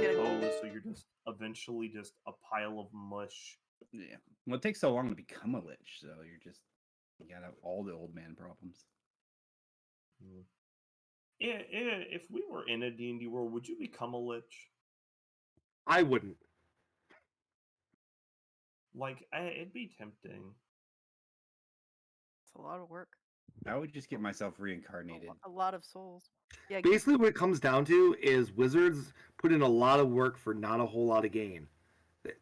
decomposed, so you're just eventually just a pile of mush. Yeah. Well, it takes so long to become a lich, so you gotta have all the old man problems. If we were in a D&D world, would you become a lich? I wouldn't. Like, it'd be tempting. It's a lot of work. I would just get myself reincarnated. A lot of souls. Yeah. Basically, what it comes down to is wizards put in a lot of work for not a whole lot of gain.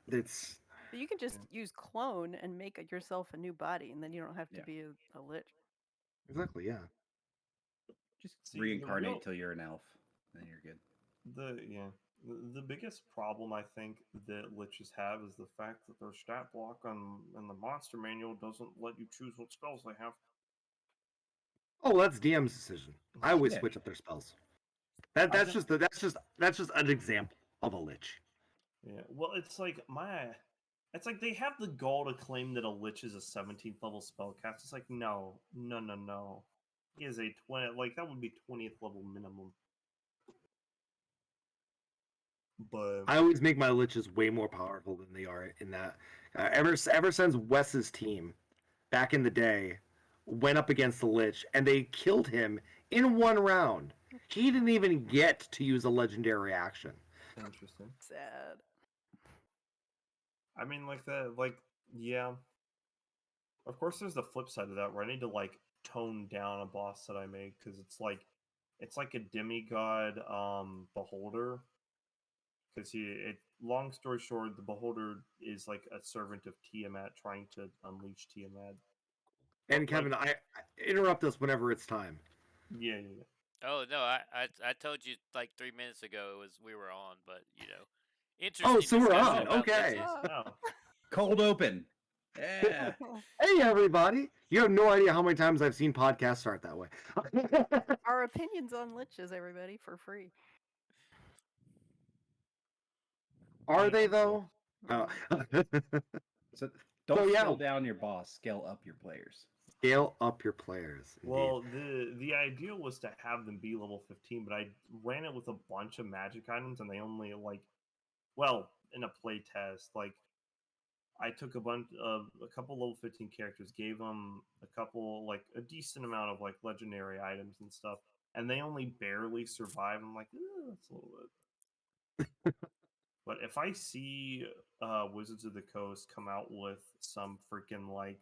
It's But you can just use clone and make yourself a new body, and then you don't have to be a lich. exactly, yeah. Just See, reincarnate till you're an elf, then you're good. The biggest problem I think that liches have is the fact that their stat block in the monster manual doesn't let you choose what spells they have. Oh, that's DM's decision. I always switch up their spells. That's just an example of a lich. Yeah, well, it's like they have the gall to claim that a lich is a 17th level spellcast. It's like no. He is a 20, like that would be 20th level minimum. But I always make my liches way more powerful than they are in that. Ever since Wes's team back in the day went up against the lich and they killed him in one round. He didn't even get to use a legendary action. Interesting. Sad. I mean, yeah. Of course, there's the flip side of that where I need to tone down a boss that I make because it's like a demigod beholder. Because long story short, the beholder is like a servant of Tiamat trying to unleash Tiamat. And Kevin, I interrupt us whenever it's time. Yeah. Oh no, I told you like 3 minutes ago we were on, but interesting. Oh, so we're on. about Okay. liches. Cold open. Yeah. Hey everybody! You have no idea how many times I've seen podcasts start that way. Our opinions on liches, everybody, for free. Are they though? Oh. So don't scale down your boss. Scale up your players. Scale up your players. Indeed. Well, the idea was to have them be level 15, but I ran it with a bunch of magic items, and they only in a play test, I took a couple level 15 characters, gave them a couple a decent amount of legendary items and stuff, and they only barely survived. I'm like, that's a little bit. But if I see Wizards of the Coast come out with some freaking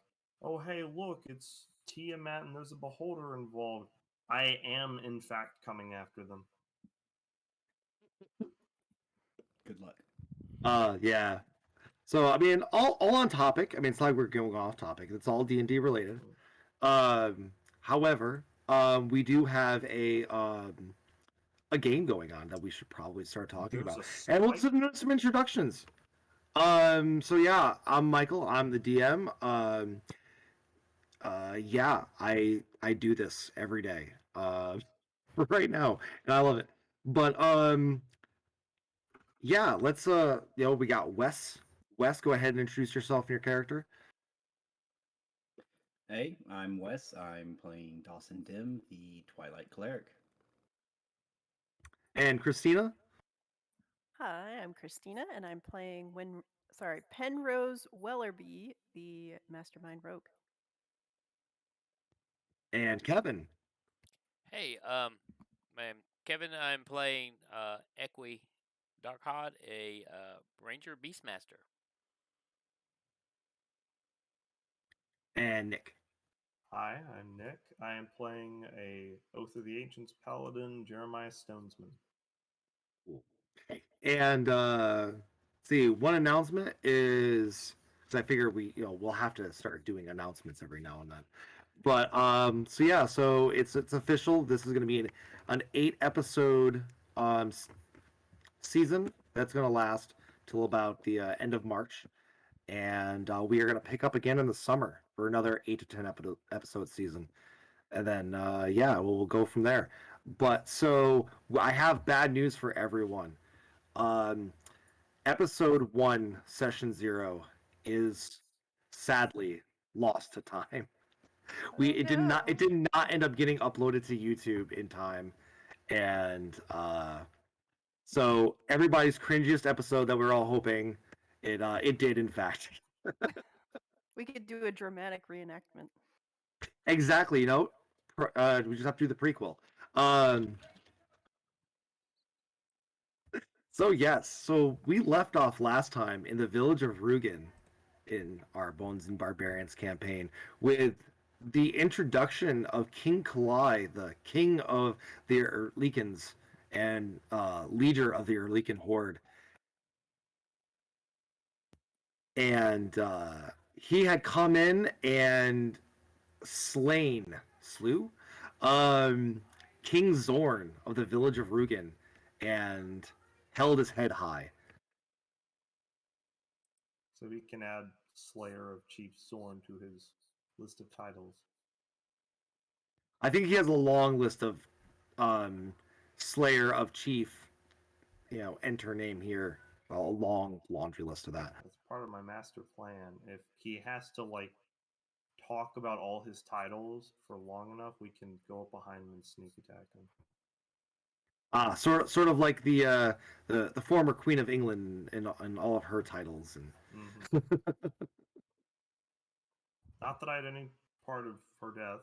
oh hey look, it's Tiamat and there's a beholder involved, I am in fact coming after them. Good luck. Yeah. So I mean, all on topic. I mean, it's not like we're going off topic. It's all D&D related. However, we do have a game going on that we should probably start talking about, and let's do some introductions. So yeah, I'm Michael. I'm the DM. Yeah, I do this every day. Right now, and I love it. But yeah, let's we got Wes. Wes, go ahead and introduce yourself and your character. Hey, I'm Wes. I'm playing Dawson Dim, the Twilight Cleric. And Christina? Hi, I'm Christina, and I'm playing Penrose Wellerby, the Mastermind Rogue. And Kevin? Hey, Kevin. I'm playing Equi Darkhod, a Ranger Beastmaster. And Nick. Hi, I'm Nick. I am playing a Oath of the Ancients Paladin, Jeremiah Stonesman. And see, one announcement is because I figure we'll have to start doing announcements every now and then. But so it's official. This is going to be an 8-episode season that's going to last till about the end of March, and we are going to pick up again in the summer for another 8 to 10 episode season, and then we'll go from there. But so I have bad news for everyone. Episode 1, session 0 is sadly lost to time. It did not end up getting uploaded to YouTube in time, and So everybody's cringiest episode that we're all hoping it did in fact. We could do a dramatic reenactment. Exactly, we just have to do the prequel. So yes, so we left off last time in the village of Rugen in our Bones and Barbarians campaign with the introduction of King Kalai, the king of the Erlikans and leader of the Erlikan horde. And he had come in and slew, um, King Zorn of the village of Rugen, and held his head high. So we can add Slayer of Chief Zorn to his list of titles. I think he has a long list of Slayer of Chief, enter name here. A long laundry list of that. That's part of my master plan. If he has to like talk about all his titles for long enough, we can go up behind him and sneak attack him. Sort of like the former Queen of England and all of her titles and. Not that I had any part of her death.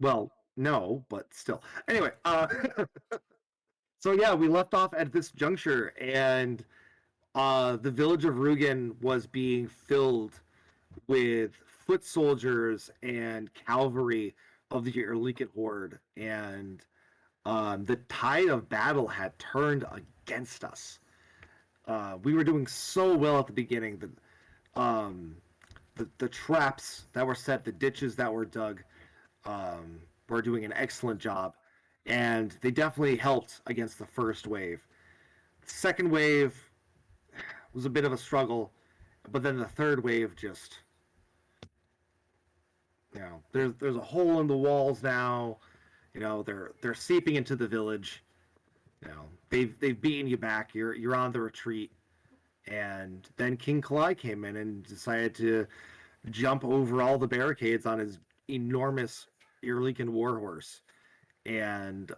Well, no, but still. Anyway, so yeah, we left off at this juncture, and the village of Rugen was being filled with foot soldiers and cavalry of the Erlikan horde, and the tide of battle had turned against us. We were doing so well at the beginning. The traps that were set, the ditches that were dug, were doing an excellent job, and they definitely helped against the first wave. The second wave was a bit of a struggle, but then the third wave just, there's a hole in the walls now. They're seeping into the village. They've beaten you back. You're on the retreat, and then King Kalai came in and decided to jump over all the barricades on his enormous Earlican warhorse and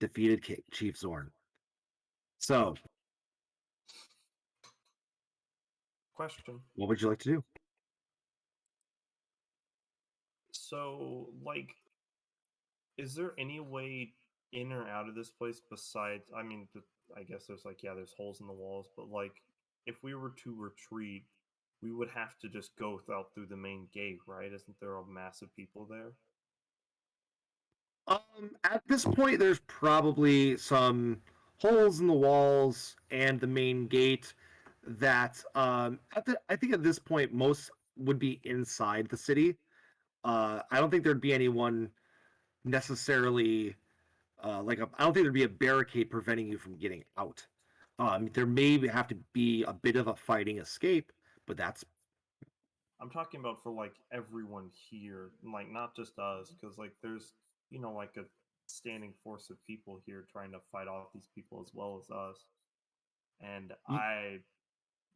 defeated Chief Zorn. So, Question. what would you like to do? So, like, is there any way in or out of this place besides? I mean, I guess there's like, yeah, there's holes in the walls, but like, if we were to retreat, we would have to just go out through the main gate, right? Isn't there a mass of people there? At this point, there's probably some holes in the walls and the main gate that I think at this point most would be inside the city. I don't think there'd be anyone necessarily I don't think there'd be a barricade preventing you from getting out. There may have to be a bit of a fighting escape, but that's. I'm talking about for like everyone here, like not just us, because like there's like a standing force of people here trying to fight off these people as well as us. And I,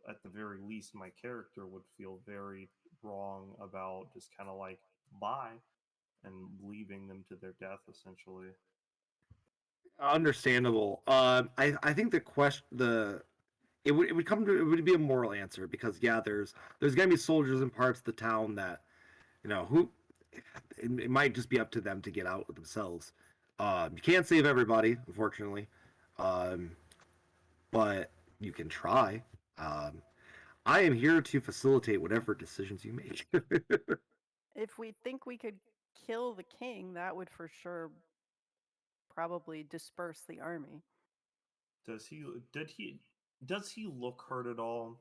at the very least, my character would feel very wrong about just kind of like bye and leaving them to their death essentially. Understandable. I think the question it would be a moral answer because yeah, there's gonna be soldiers in parts of the town that who it might just be up to them to get out themselves. You can't save everybody, unfortunately, but you can try. I am here to facilitate whatever decisions you make. If we think we could kill the king, that would for sure probably disperse the army. Does he look hurt at all?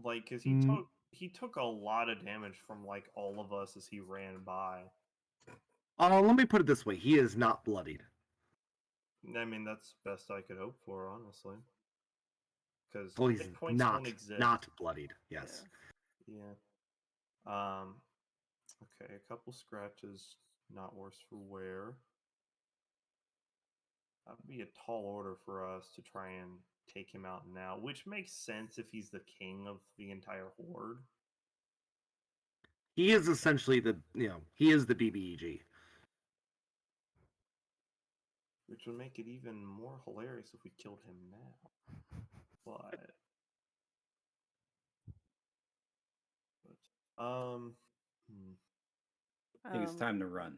Like, cause he took a lot of damage from like all of us as he ran by. Let me put it this way: he is not bloodied. I mean, that's best I could hope for, honestly. Because Well, he's hit points don't exist. not bloodied. Yes. Yeah. Okay, a couple scratches, not worse for wear. That would be a tall order for us to try and take him out now, which makes sense if he's the king of the entire horde. He is essentially he is the BBEG. which would make it even more hilarious if we killed him now. But I think it's time to run.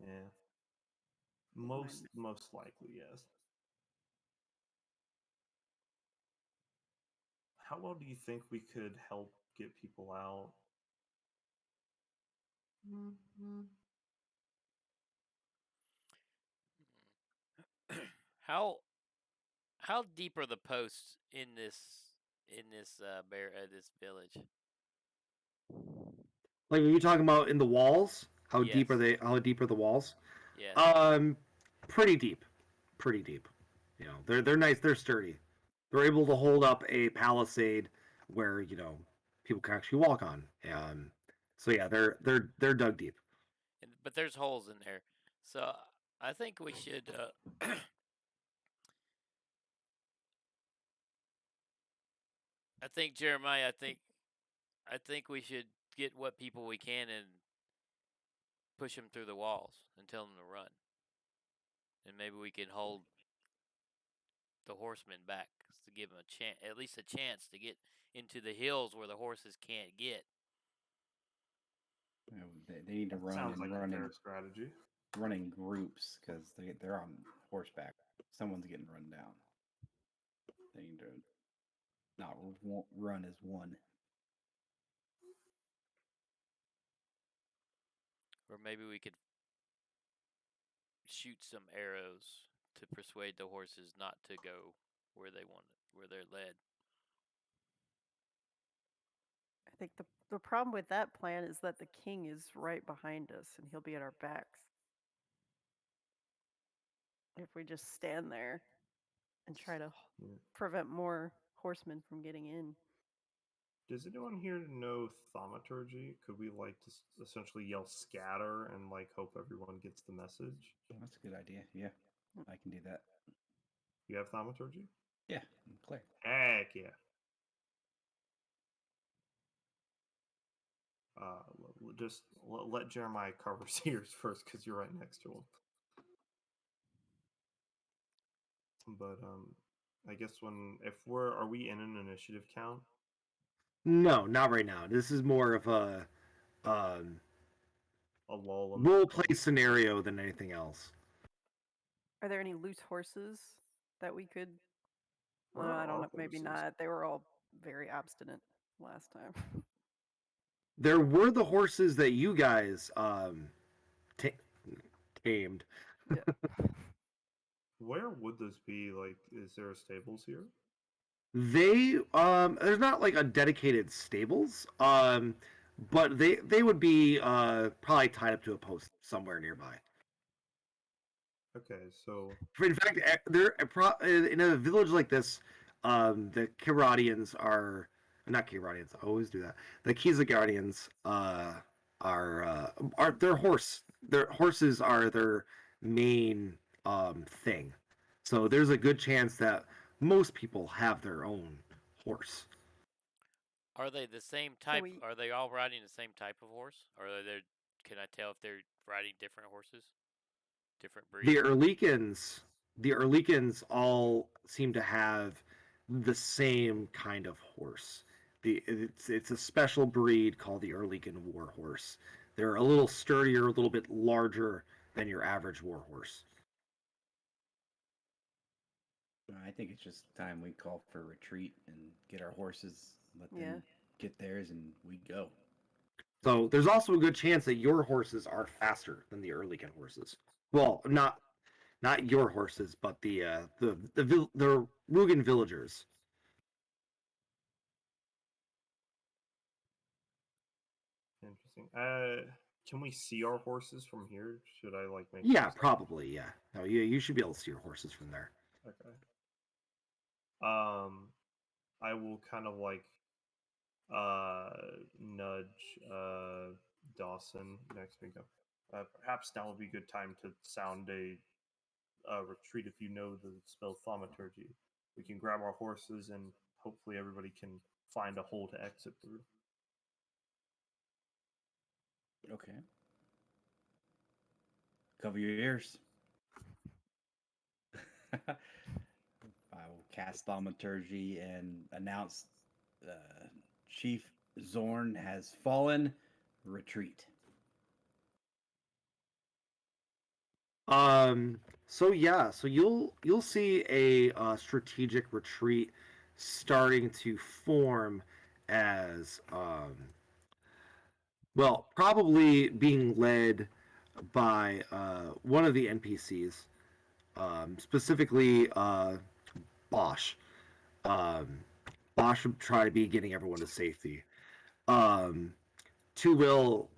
Yeah. Mine. Most likely, yes. How well do you think we could help get people out? How deep are the posts in this this village? Like, are you talking about in the walls? How deep are Yes. they? How deep are the walls? Yes. Pretty deep. Pretty deep. You know, they're nice. They're sturdy. They're able to hold up a palisade where people can actually walk on. So yeah, they're dug deep. But there's holes in there, so I think we should. I think Jeremiah. I think we should get what people we can and push them through the walls and tell them to run, and maybe we can hold the horsemen back to give them a chance, at least a chance to get into the hills where the horses can't get. You know, they need to run Sounds and like a fair strategy. run in groups because they're on horseback. Someone's getting run down. They need to not run as one. Or maybe we could shoot some arrows to persuade the horses not to go where they want it, where they're led. I think the problem with that plan is that the king is right behind us and he'll be at our backs. If we just stand there and try to prevent more horsemen from getting in. Does anyone here know thaumaturgy? Could we essentially yell scatter and hope everyone gets the message? That's a good idea. Yeah, I can do that. You have thaumaturgy? Yeah, I'm clear. Heck yeah. Just let Jeremiah cover Sears first because you're right next to him. But I guess are we in an initiative count? No, not right now. This is more of a lull role play scenario than anything else. Are there any loose horses that we could? Where I don't are know. Maybe horses? not. They were all very obstinate last time. There were the horses that you guys tamed. Yeah. Where would this be? Is there stables here? There's not like a dedicated stables, but they would be probably tied up to a post somewhere nearby. Okay, so In fact, they're in a village like this. The Kiradians are not Kiradians. I always do that. The Kizagarians are their horse. Their horses are their main thing. So there's a good chance that most people have their own horse. Are they the same type? we- Are they all riding the same type of horse? Or are they? Can I tell if they're riding different horses, different breeds? The Erlikans all seem to have the same kind of horse. It's a special breed called the Erlikan war horse. They're a little sturdier, a little bit larger than your average war horse. I think it's just time we call for retreat and get our horses, let them Yeah. get theirs, and we go. So there's also a good chance that your horses are faster than the Erlikan horses. Well, not your horses, but the Rugen villagers. interesting. Can we see our horses from here? Should I make? Yeah, probably. Yeah. No, you should be able to see your horses from there. Okay. I will kind of nudge Dawson next week. Perhaps now would be a good time to sound a retreat if you know the spell thaumaturgy. We can grab our horses and hopefully everybody can find a hole to exit through. Okay. Cover your ears. I will cast Thaumaturgy and announce Chief Zorn has fallen. Retreat. So yeah, so you'll see a strategic retreat starting to form as well, probably being led by one of the NPCs, specifically Bosch. Um, Bosch would try to be getting everyone to safety. Um, Two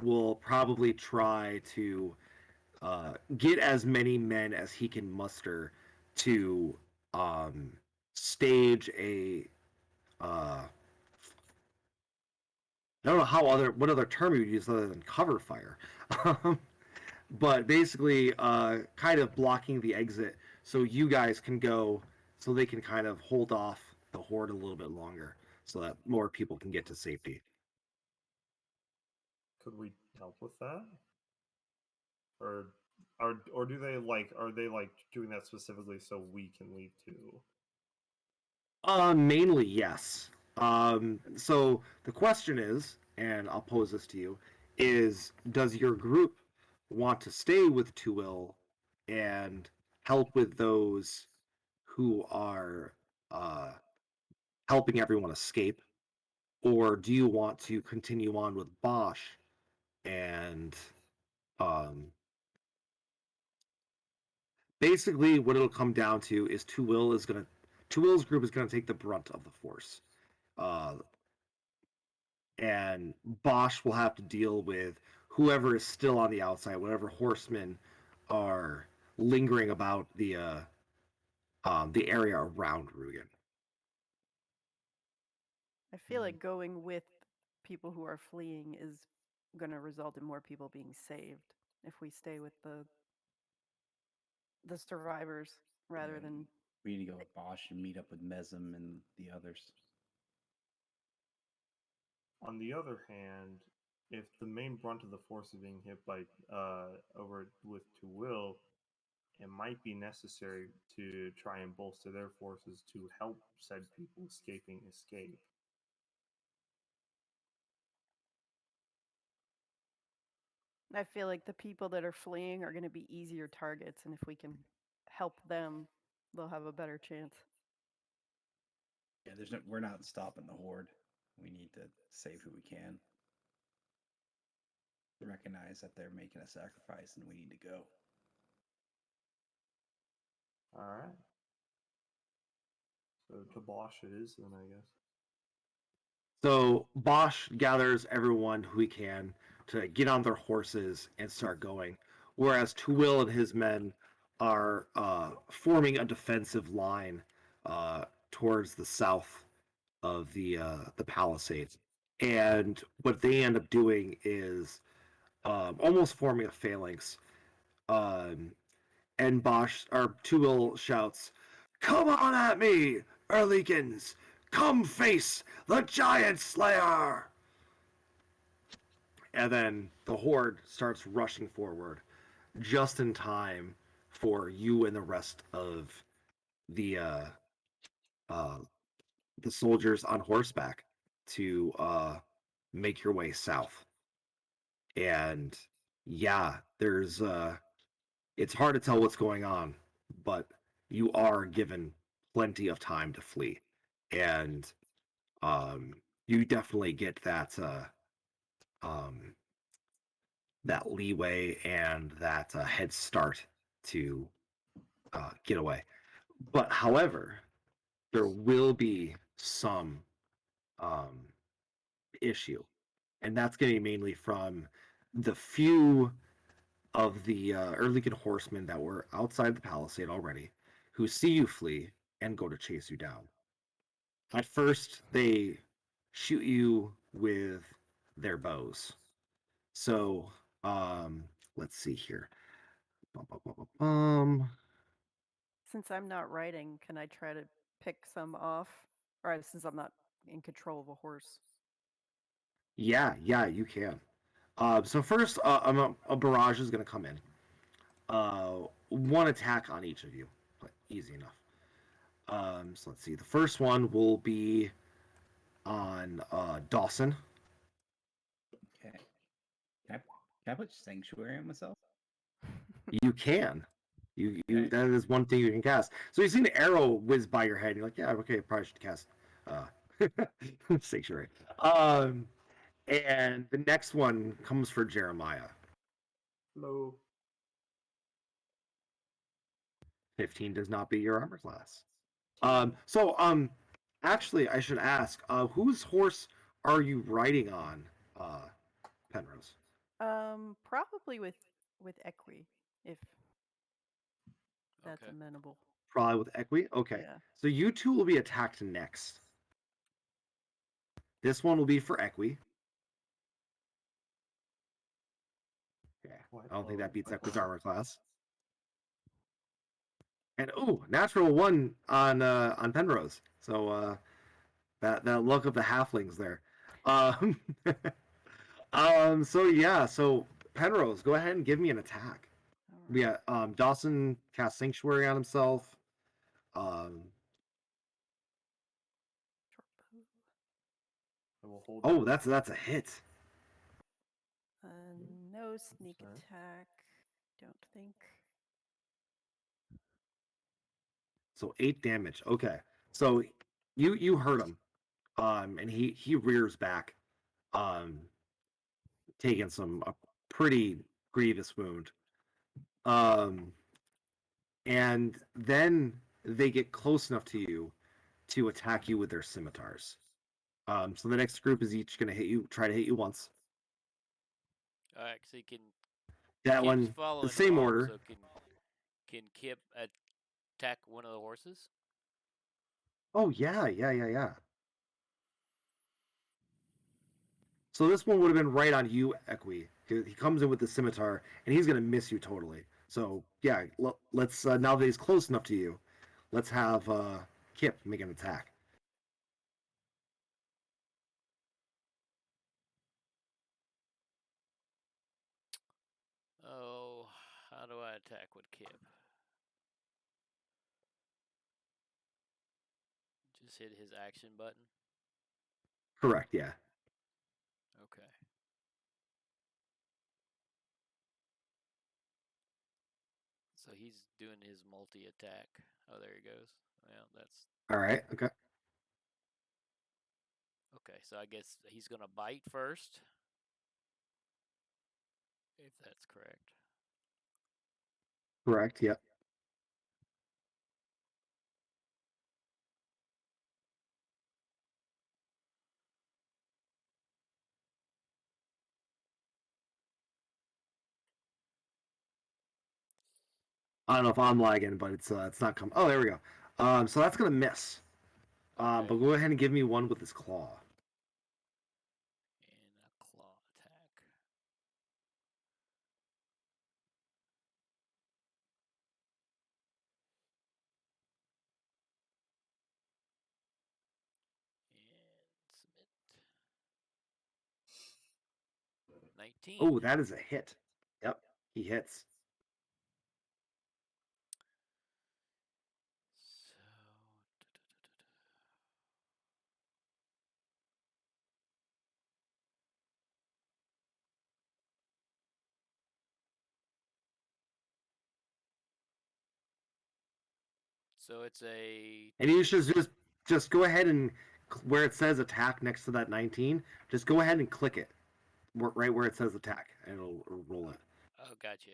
will probably try to get as many men as he can muster to um, stage a I don't know what other term you would use other than cover fire. But basically kind of blocking the exit so you guys can go, so they can kind of hold off the horde a little bit longer so that more people can get to safety. Could we help with that? Or do they like are they like doing that specifically so we can leave too? Mainly yes. So the question is, and I'll pose this to you, is does your group want to stay with Tuil and help with those who are uh, helping everyone escape, or do you want to continue on with Bosch and um, basically what it'll come down to is Tuil's group is gonna take the brunt of the force. Uh, and Bosch will have to deal with whoever is still on the outside, whatever horsemen are lingering about the area around Rugen. I feel like going with people who are fleeing is going to result in more people being saved if we stay with the survivors rather Yeah, than we need to go with Bosch and meet up with Mesm and the others. On the other hand, if the main brunt of the force is being hit by over with to will, it might be necessary to try and bolster their forces to help said people escape. I feel like the people that are fleeing are going to be easier targets, and if we can help them, they'll have a better chance. Yeah, we're not stopping the horde. We need to save who we can. Recognize that they're making a sacrifice and we need to go. All right. So to Bosch it is then, I guess. So Bosch gathers everyone who he can to get on their horses and start going, whereas Tuil and his men are forming a defensive line towards the south of the palisades. And what they end up doing is almost forming a phalanx. Um, and Bosch or Tuil shouts, "Come on at me, Erlikins! Come face the giant slayer!" And then the horde starts rushing forward, just in time for you and the rest of the uh, uh, the soldiers on horseback to make your way south. And yeah, there's it's hard to tell what's going on, but you are given plenty of time to flee, and you definitely get um, that leeway and that head start to get away. But however, there will be some um, issue, and that's going to be mainly from the few of the Erligan horsemen that were outside the palisade already, who see you flee and go to chase you down. At first, they shoot you with their bows. So, let's see here. Bum, bum, bum, bum, bum. Since I'm not riding, can I try to pick some off? Or since I'm not in control of a horse. Yeah, you can. So first, a barrage is going to come in. One attack on each of you. easy enough. So let's see. The first one will be on Dawson. Okay. Can I put sanctuary on myself? You can. Okay. That is one thing you can cast. So you see an arrow whiz by your head. And you're like, yeah, okay, probably should cast Sanctuary. And the next one comes for Jeremiah. Hello. 15 does not beat your armor class. 10. Actually, I should ask, whose horse are you riding on, Penrose? Probably with Equi, if that's Okay. amenable. Probably with Equi? Okay. Yeah. So you two will be attacked next. This one will be for Equi. Okay. I don't think that beats Equi's armor class. And natural one on Penrose. So that luck of the halflings there. Um, so Penrose, go ahead and give me an attack. All right. Yeah, Dawson cast Sanctuary on himself. Um, Short bow. I will hold. oh, that's a hit. No sneak Sorry. attack. Don't think. So 8 damage. Okay. So you hurt him. And he rears back, taking a pretty grievous wound. And then they get close enough to you to attack you with their scimitars. So the next group is each going to try to hit you once. All right, so That Kip's one, following the same along, order. So can Kip attack one of the horses? Oh yeah. So this one would have been right on you, Equi. He comes in with the scimitar, and he's gonna miss you totally. So yeah, let's now that he's close enough to you, let's have Kip make an attack. Oh, how do I attack with Kip? Just hit his action button. Correct. Yeah. Okay. So he's doing his multi-attack. Oh, there he goes. Well, that's All right. Okay. okay. So I guess he's gonna bite first, if that's correct. Correct. Yeah. I don't know if I'm lagging, but it's not coming. Oh, there we go. So that's gonna miss. Okay. But go ahead and give me one with his claw. And a claw attack. And submit. 19. Oh, that is a hit. Yep, he hits. So So it's a And you should just go ahead and where it says attack next to that 19, just go ahead and click it right where it says attack, and it'll roll it. oh, gotcha.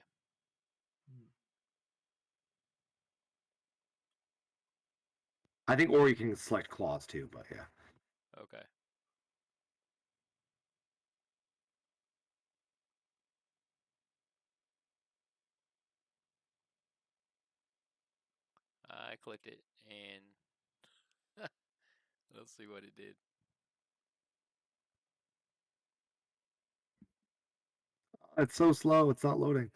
I think, or you can select claws too, but yeah. Okay. I clicked it and let's see what it did. It's so slow, it's not loading.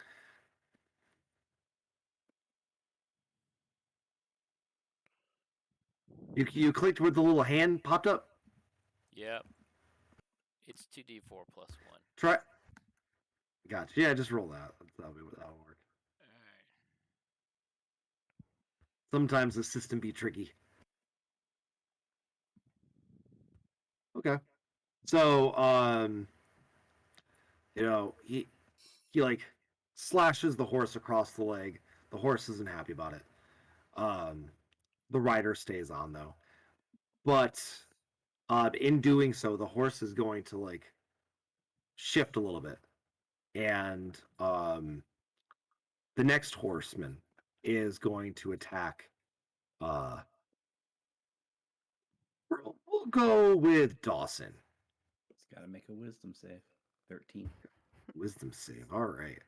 You clicked where the little hand popped up? Yep. It's 2d4 plus 1. Try. Gotcha. Yeah, just roll that. That'll work. Alright. Sometimes the system be tricky. Okay. So, he like slashes the horse across the leg. The horse isn't happy about it. Um, the rider stays on though, but in doing so, the horse is going to like shift a little bit, and the next horseman is going to attack. We'll go with Dawson. It's got to make a wisdom save. 13. Wisdom save. All right.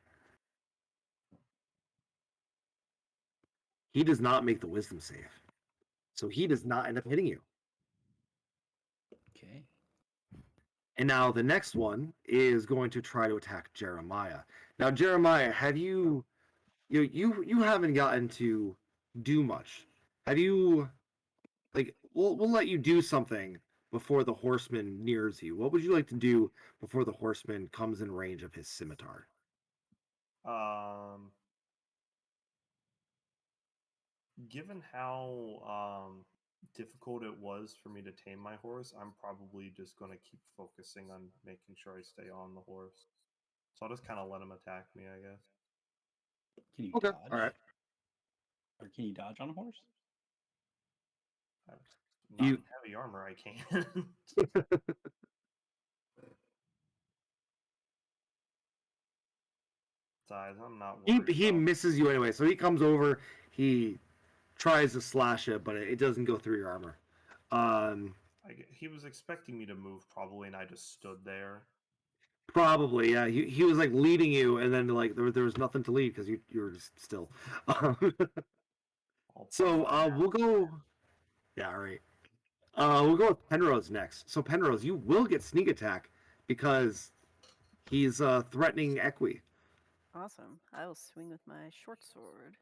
He does not make the wisdom save, so he does not end up hitting you. Okay. And now the next one is going to try to attack Jeremiah. Now, Jeremiah, have you haven't gotten to do much? Have you like we'll let you do something before the horseman nears you. What would you like to do before the horseman comes in range of his scimitar? Given how difficult it was for me to tame my horse, I'm probably just going to keep focusing on making sure I stay on the horse. So I'll just kind of let him attack me, I guess. Can you Okay, dodge? all right. Or can you dodge on a horse? Not You- in heavy armor, I can't. Besides, I'm not worried. he about- misses you anyway, so he comes over. He tries to slash it, but it doesn't go through your armor. He was expecting me to move probably, and I just stood there. Probably, yeah. He was like leading you, and then like there was nothing to lead because you were just still. So we'll go. Yeah, all right. We'll go with Penrose next. So Penrose, you will get sneak attack because he's threatening Equi. Awesome. I will swing with my short sword.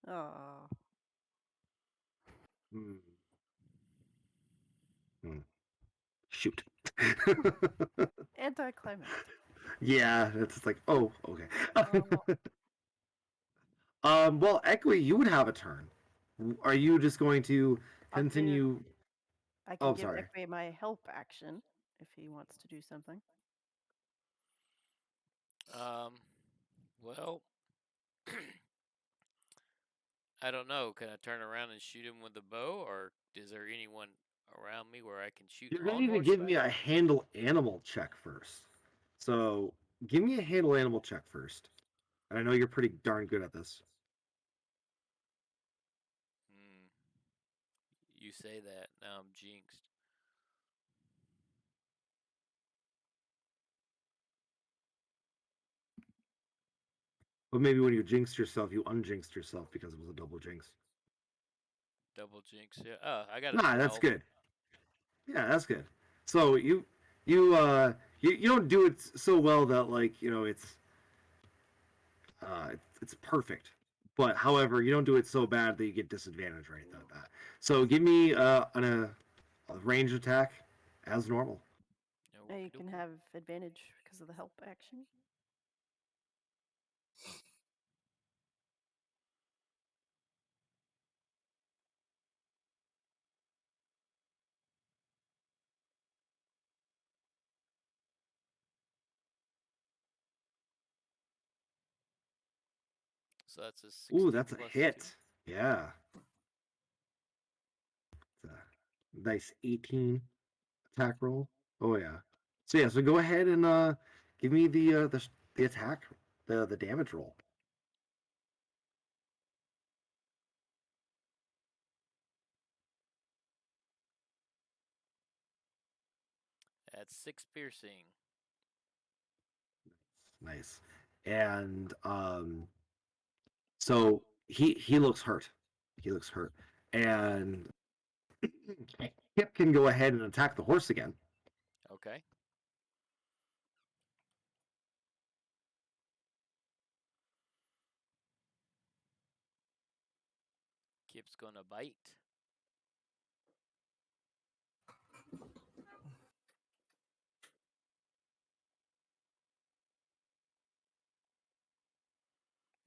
Oh, Hmm. Shoot. anticlimactic. Yeah, it's just like, oh, okay. Oh, Well, Equi, you would have a turn. Are you just going to I'll do- continue? I Oh, can give sorry. Ekwe my help action if he wants to do something. Well, I don't know. Can I turn around and shoot him with the bow, or is there anyone around me where I can shoot You're on going to need to give horseback? me a handle animal check first. So give me a handle animal check first. And I know you're pretty darn good at this. Hmm. You say that. Now I'm jinxed. But maybe when you jinxed yourself, you unjinxed yourself because it was a double jinx. Double jinx. Yeah. Oh, I got a Nah, 12. that's good. Yeah, that's good. So you don't do it so well that like it's perfect. But however, you don't do it so bad that you get disadvantage right at that. So give me a range attack as normal. You can Okey-dokey. have advantage because of the help action. So that's a 60 Ooh, that's a plus hit. Yeah. It's a nice 18 attack roll. Oh yeah. So yeah, so go ahead and give me the attack, the damage roll. 2. That's 6 piercing. Nice. And so he looks hurt. He looks hurt. And Kip can go ahead and attack the horse again. Okay. Kip's gonna bite.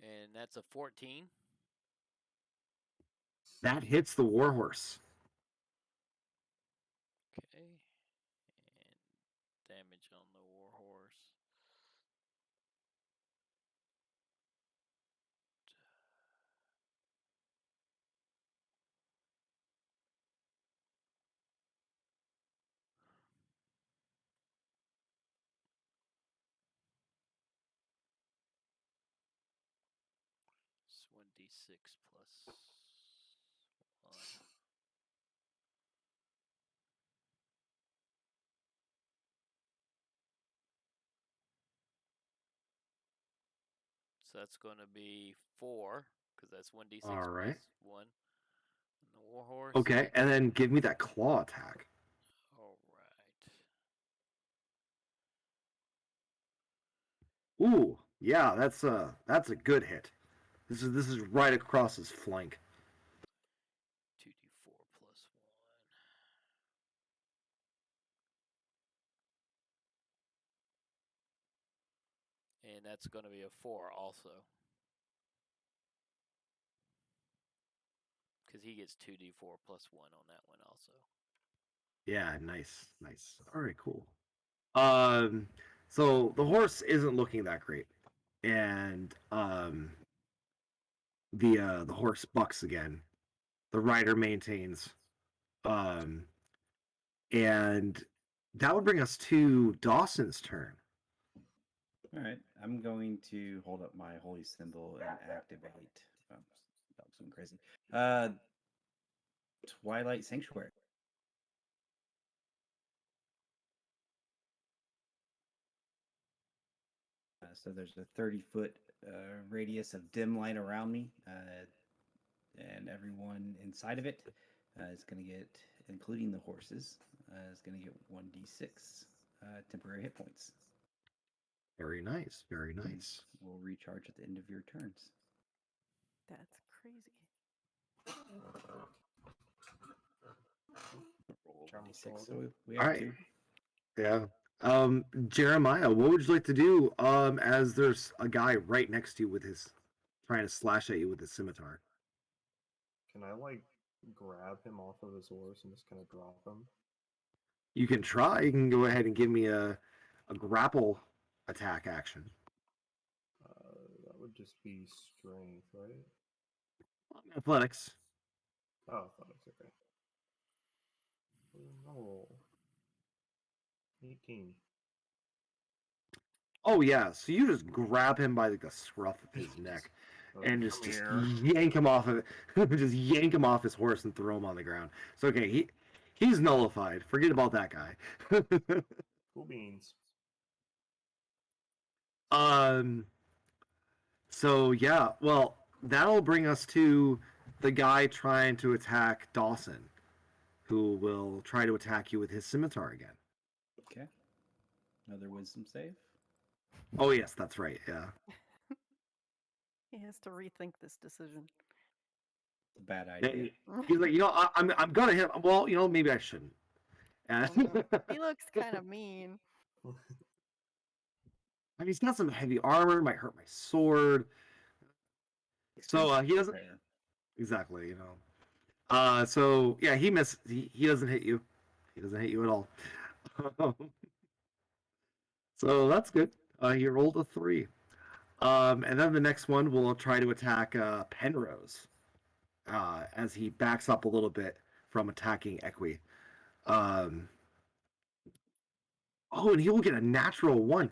And that's a 14. That hits the warhorse. Okay. And damage on the warhorse. It's 1d6 plus 1. So that's going to be 4, because that's 1d6 All right. plus 1. And the warhorse. Okay, and then give me that claw attack. All right. Ooh, yeah, that's a good hit. This is right across his flank. 2d4 plus 1. And that's going to be a 4 also. Because he gets 2d4 plus 1 on that one also. Yeah, nice. All right, cool. So the horse isn't looking that great, and the horse bucks again. The rider maintains, um, and that would bring us to Dawson's turn. All right, I'm going to hold up my holy symbol and activate. Oh, that was going crazy. Twilight Sanctuary. So there's a 30-foot radius of dim light around me, and everyone inside of it is going to get, including the horses, is going to get 1d6 temporary hit points. Very nice. Will recharge at the end of your turns. That's crazy. Roll Charm 1d6, sword. so we have All right. two. Yeah. Jeremiah, what would you like to do? As there's a guy right next to you with his trying to slash at you with his scimitar. Can I grab him off of his horse and just kind of drop him? You can try. You can go ahead and give me a grapple attack action. That would just be strength, right? Athletics. Oh, I thought it was okay. I'll roll. 18. Oh yeah, so you just grab him by the scruff of his neck and just yank him off of it. Just yank him off his horse and throw him on the ground. So okay, he's nullified. Forget about that guy. Cool beans. So yeah, well, that'll bring us to the guy trying to attack Dawson, who will try to attack you with his scimitar again. Okay. Another wisdom save. Oh yes, that's right. Yeah. He has to rethink this decision. It's a bad idea. He's like, I'm gonna hit. Well, maybe I shouldn't. And He looks kind of mean. I mean, he's got some heavy armor. Might hurt my sword. So he doesn't exactly. So yeah, he missed. He doesn't hit you. He doesn't hit you at all. So that's good. He rolled a 3. And then the next one will try to attack Penrose as he backs up a little bit from attacking Equi. Oh, and he will get a natural 1.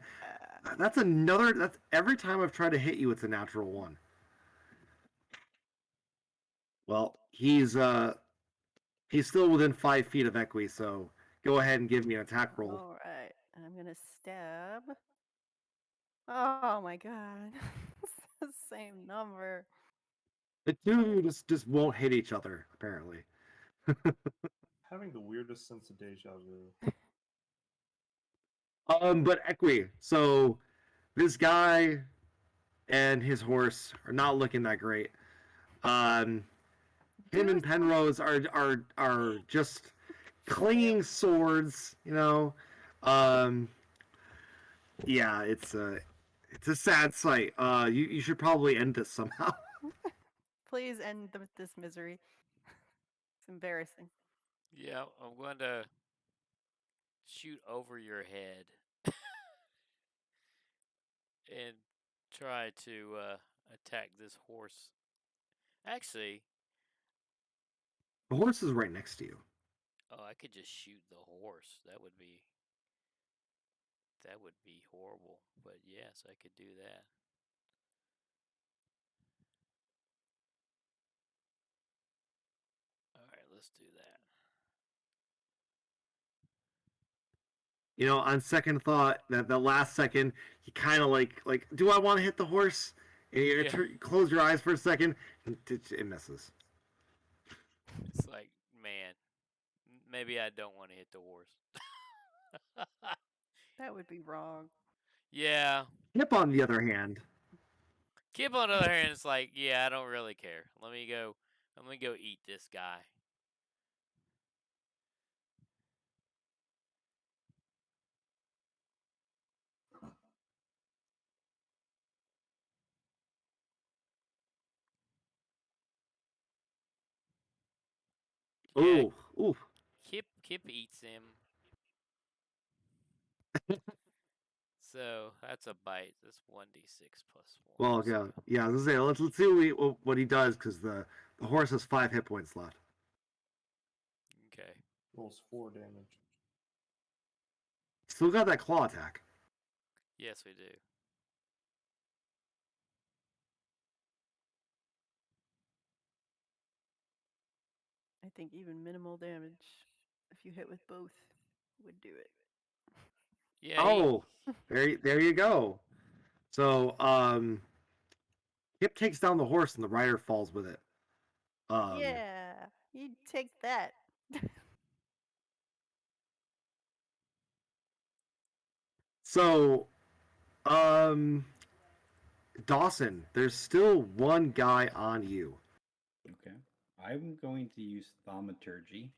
That's every time I've tried to hit you, it's a natural 1. Well, he's still within 5 feet of Equi, so go ahead and give me an attack roll. All right, I'm gonna stab. Oh my god, it's the same number. The two of you just won't hit each other, apparently. Having the weirdest sense of deja vu. But Equi, so this guy and his horse are not looking that great. Him and Penrose are just clinging swords, Yeah, It's a sad sight. You should probably end this somehow. Please end this misery. It's embarrassing. Yeah, I'm going to shoot over your head and try to attack this horse. Actually, The horse is right next to you. oh, I could just shoot the horse. That would be horrible. But yes, I could do that. All right, let's do that. You know, on second thought, that the last second, you kind of like, do I want to hit the horse? And you Yeah. close your eyes for a second, and it misses. It's like, man, maybe I don't want to hit the horse. That would be wrong. Yeah. Hip, on the other hand, Kip, on the other hand, is like, yeah, I don't really care. Let me go eat this guy. Yeah, ooh, Kip eats him. So that's a bite. That's 1d6 plus 1. well, yeah. I was gonna say, let's see what he does, because the horse has 5 hit points left. Okay. Rolls 4 damage. Still got that claw attack. Yes, we do. I think even minimal damage, if you hit with both, would do it. Yeah. Oh, there you go. So, Hip takes down the horse, and the rider falls with it. Yeah, you'd take that. So, Dawson, there's still one guy on you. Okay. I'm going to use thaumaturgy,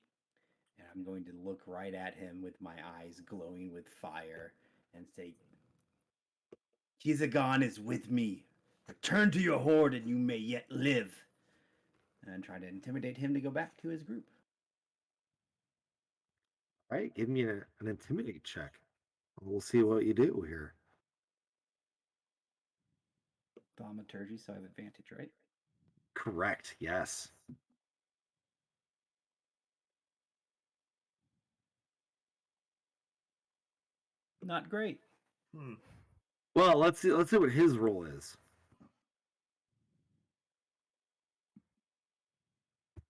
and I'm going to look right at him with my eyes glowing with fire and say, Kizagon is with me. Return to your horde and you may yet live. And try to intimidate him to go back to his group. All right, give me an intimidate check. We'll see what you do here. Thaumaturgy, so I have advantage, right? Correct, yes. Not great. Well, let's see what his roll is.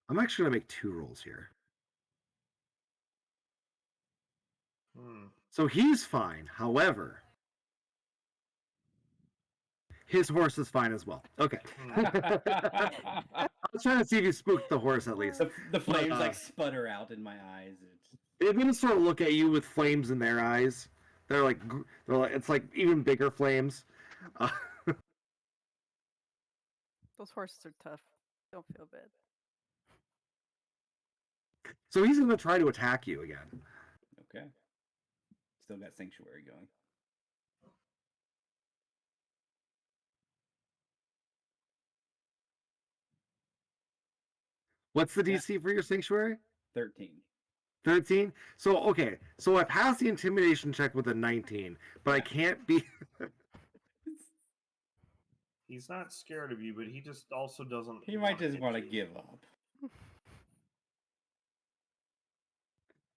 I'm actually gonna make 2 rolls here. So he's fine. However, his horse is fine as well. Okay. I was trying to see if you spooked the horse at least. The flames like sputter out in my eyes. They're gonna sort of look at you with flames in their eyes. They're like it's like even bigger flames. Those horses are tough. Don't feel bad. So he's gonna try to attack you again. Okay. Still got Sanctuary going. What's the DC for your sanctuary? 13. 13? So, okay. So I passed the intimidation check with a 19, but I can't be... He's not scared of you, but he just also doesn't... He might just want to give up.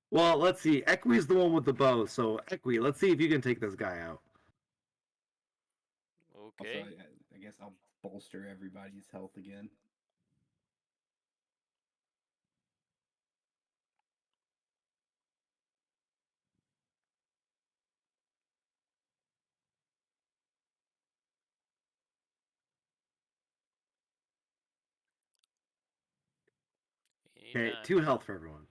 Well, let's see. Equi's the one with the bow, so Equi, let's see if you can take this guy out. Okay. Also, I guess I'll bolster everybody's health again. Okay, Anytime 2 now. health for everyone.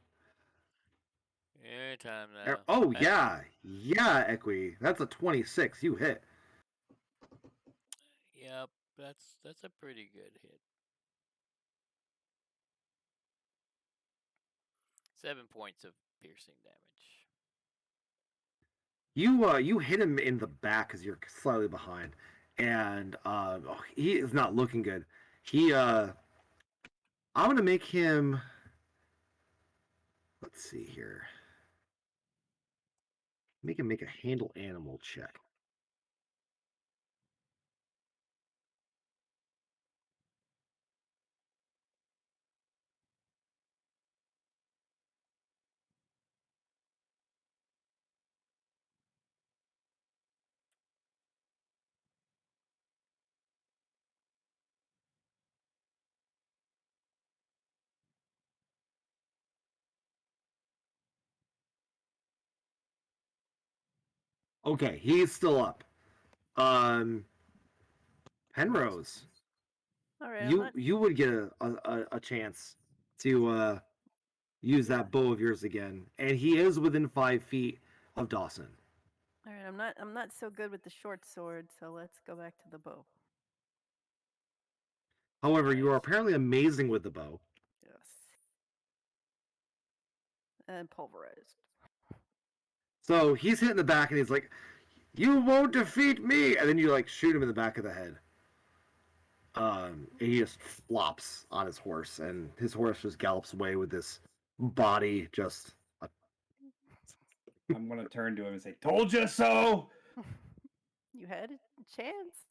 Anytime now. Oh, yeah. Yeah, Equi. That's a 26. You hit. Yep, that's a pretty good hit. 7 points of piercing damage. You hit him in the back because you're slightly behind, and he is not looking good. I'm gonna make him. Let's see here. Make him make a handle animal check. Okay, he's still up. Penrose, All right, you would get a chance to use Yeah. that bow of yours again, and he is within 5 feet of Dawson. All right, I'm not so good with the short sword, so let's go back to the bow. However, you are Nice. apparently amazing with the bow. Yes. And pulverized. So he's hitting the back, and he's like, "You won't defeat me!" And then you like shoot him in the back of the head. And he just flops on his horse, and his horse just gallops away with this body just. I'm gonna turn to him and say, "Told you so." You had a chance.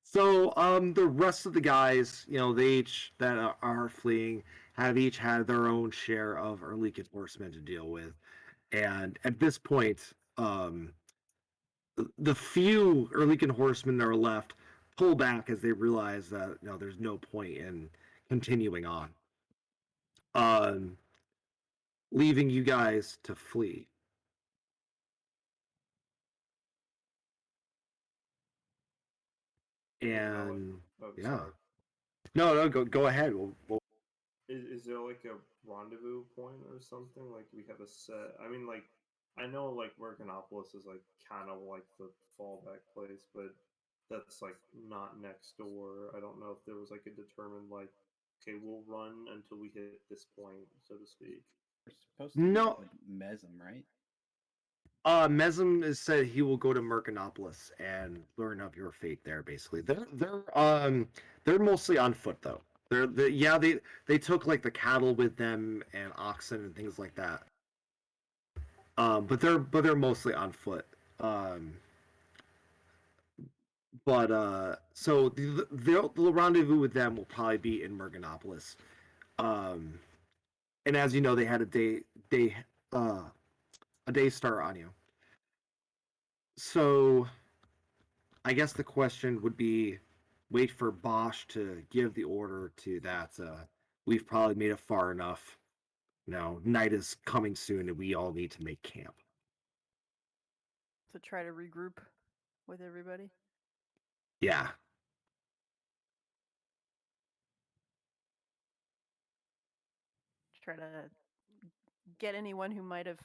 So, the rest of the guys, they each that are fleeing have each had their own share of Erlikin horsemen to deal with, and at this point, the few Erlikin horsemen that are left pull back as they realize that there's no point in continuing on, um, leaving you guys to flee. And Oh, yeah, sorry. no, go ahead. Is there like a rendezvous point or something? Like we have a set. I mean, like I know like Mercanopolis is like kind of like the fallback place, but that's like not next door. I don't know if there was like a determined like, okay, we'll run until we hit this point, so to speak. We're supposed to be No, with Mesm, right? Mesm has said he will go to Mercanopolis and learn of your fate there. Basically, they're mostly on foot though. Yeah, they took like the cattle with them and oxen and things like that. But they're mostly on foot. Um, so the rendezvous with them will probably be in Mercanopolis. Um, and as you know, they had uh a day start on you. So I guess the question would be wait for Bosch to give the order to that. We've probably made it far enough. Night is coming soon and we all need to make camp. To try to regroup with everybody. Yeah. Try to get anyone who might have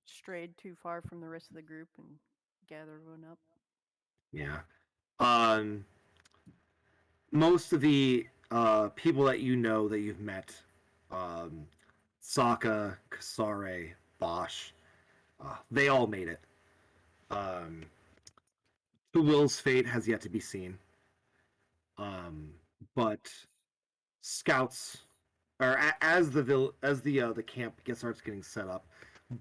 strayed too far from the rest of the group and gather everyone up. Yeah. Um, Most of the people that that you've met, um, Sokka, Kasare, Bosch, they all made it. Um, Who Will's fate has yet to be seen. But scouts, or as the camp starts getting set up,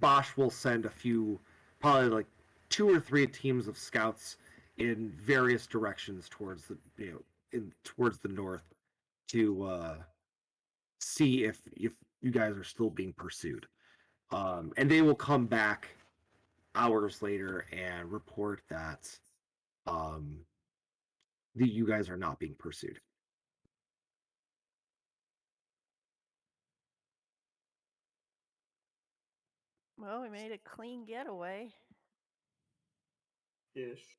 Bosch will send a few, probably like 2 or 3 teams of scouts in various directions towards towards the north to see if you guys are still being pursued. And they will come back hours later and report that um, you guys are not being pursued. Well, we made a clean getaway. Ish.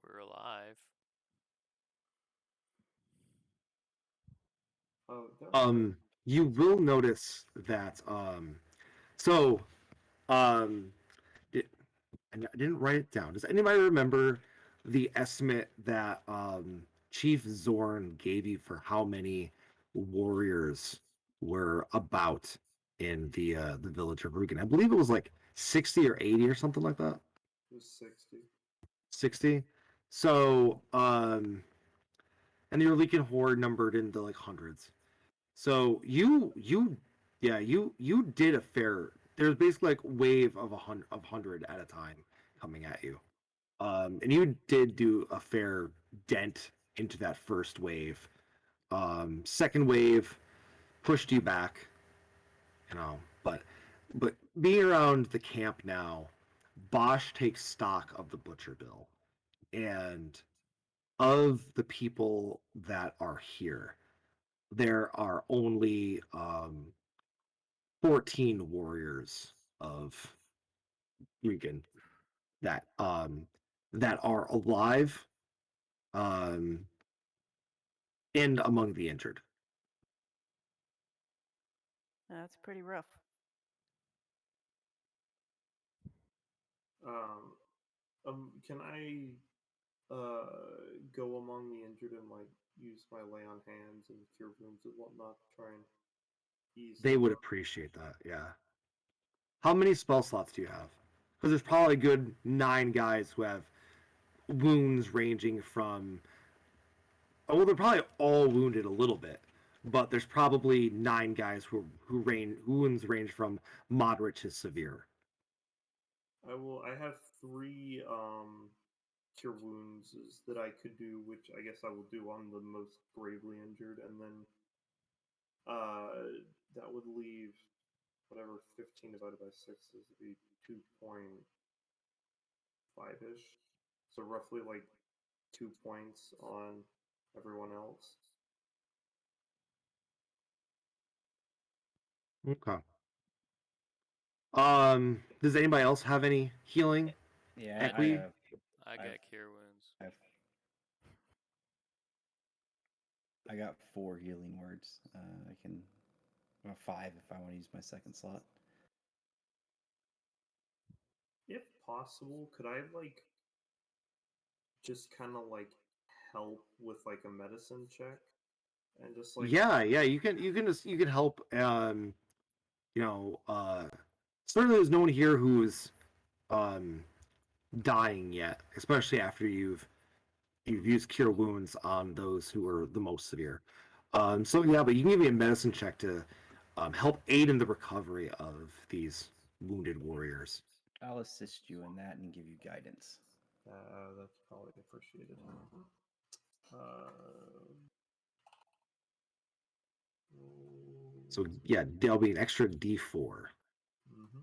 We're alive. Oh, You will notice that so um and I didn't write it down. Does anybody remember the estimate that Chief Zorn gave you for how many warriors were about in the village of Rugen. I believe it was like 60 or 80 or something like that. It was 60. 60. So and the Erlican horde numbered in the like hundreds. So you did a fair. There's basically like wave of 100 at a time coming at you, and you did do a fair dent into that first wave. Second wave pushed you back, you know, but being around the camp now, Bosch takes stock of the butcher bill and of the people that are here. There are only 14 warriors of Regan that are alive um, and among the injured. That's pretty rough. Can I go among the injured and like use my lay on hands and cure wounds and whatnot to try and ease They them would up? appreciate that. Yeah. How many spell slots do you have? Because there's probably a good 9 guys who have wounds ranging from. Oh, well, they're probably all wounded a little bit, but there's probably 9 guys who wounds range from moderate to severe. I have 3 cure wounds that I could do, which I guess I will do on the most gravely injured, and then that would leave whatever 15 divided by 6 is to be 2.5 ish. So roughly like 2 points on everyone else. Okay. Does anybody else have any healing? Yeah, Equi? I got I've- cure wounds. I got 4 healing words. I can 5 if I want to use my second slot. If possible, could I like just kind of like help with like a medicine check and just like Yeah, you can help. You know, certainly there's no one here who's um dying yet, especially after you've used cure wounds on those who are the most severe. So yeah, but you can give me a medicine check to help aid in the recovery of these wounded warriors. I'll assist you in that and give you guidance. that's probably appreciated. Uh, So yeah, there'll be an extra D4. mm-hmm.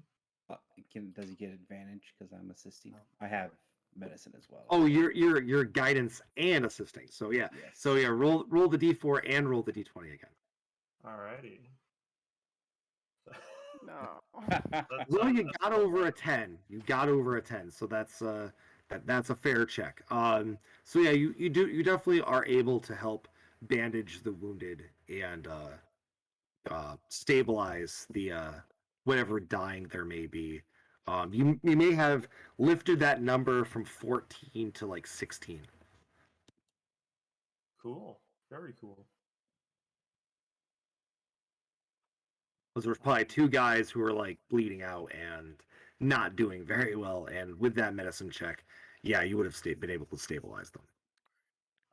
Does he get advantage because I'm assisting? I have medicine as well. Oh, your guidance and assisting. So yeah, Yes. so yeah, roll the D4 and roll the D20 again. Alrighty. No. Well, you got over a 10. You got over a 10, so that's a fair check. So yeah, you definitely are able to help bandage the wounded and stabilize the whatever dying there may be. You may have lifted that number from 14 to like 16. Cool. Very cool. Because there's probably 2 guys who are like bleeding out and not doing very well, and with that medicine check, yeah, you would have been able to stabilize them.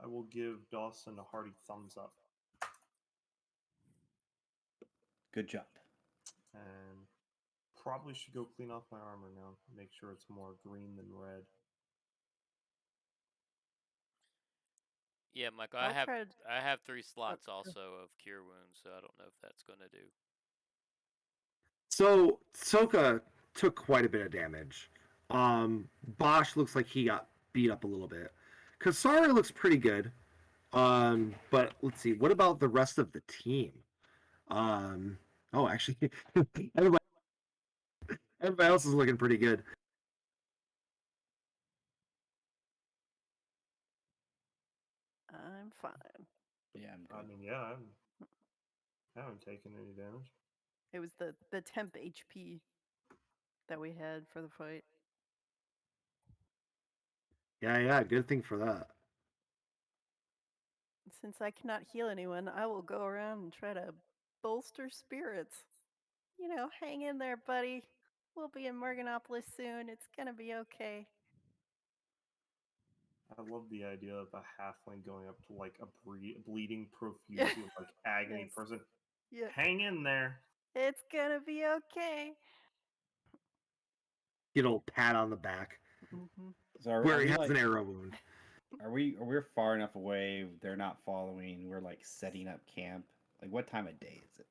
I will give Dawson a hearty thumbs up. Good job. And probably should go clean off my armor now. Make sure it's more green than red. Yeah, Michael, I'll try to. I have 3 slots sure. also of cure wounds, so I don't know if that's going to do. So Soka took quite a bit of damage. Bosch looks like he got beat up a little bit. Kasari looks pretty good. But let's see. What about the rest of the team? Oh, actually, everybody, everybody else is looking pretty good. I'm fine. Yeah, I'm good. I mean, I haven't taken any damage. It was the temp HP that we had for the fight. Yeah, good thing for that. Since I cannot heal anyone, I will go around and try to bolster spirits. Hang in there, buddy. We'll be in Morganopolis soon. It's gonna be okay. I love the idea of a halfling going up to like a bleeding profusely, like agony Yes. person. Yeah. Hang in there. It's gonna be okay. Get a little pat on the back Mm-hmm. So are where we he has like, an arrow wound. are we far enough away? They're not following. We're like setting up camp. Like what time of day is it?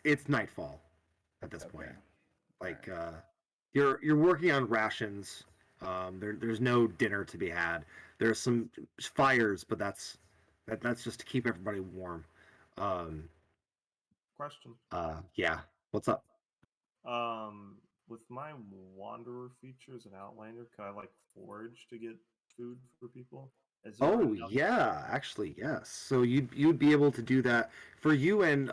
It's nightfall at this point. Okay. Like Alright. you're working on rations. There's no dinner to be had. There's some fires, but that's just to keep everybody warm. Question. Yeah. What's up? With my wanderer features and outlander, can I like forage to get food for people? Is there Oh enough? yeah, actually yes. So you'd be able to do that for you and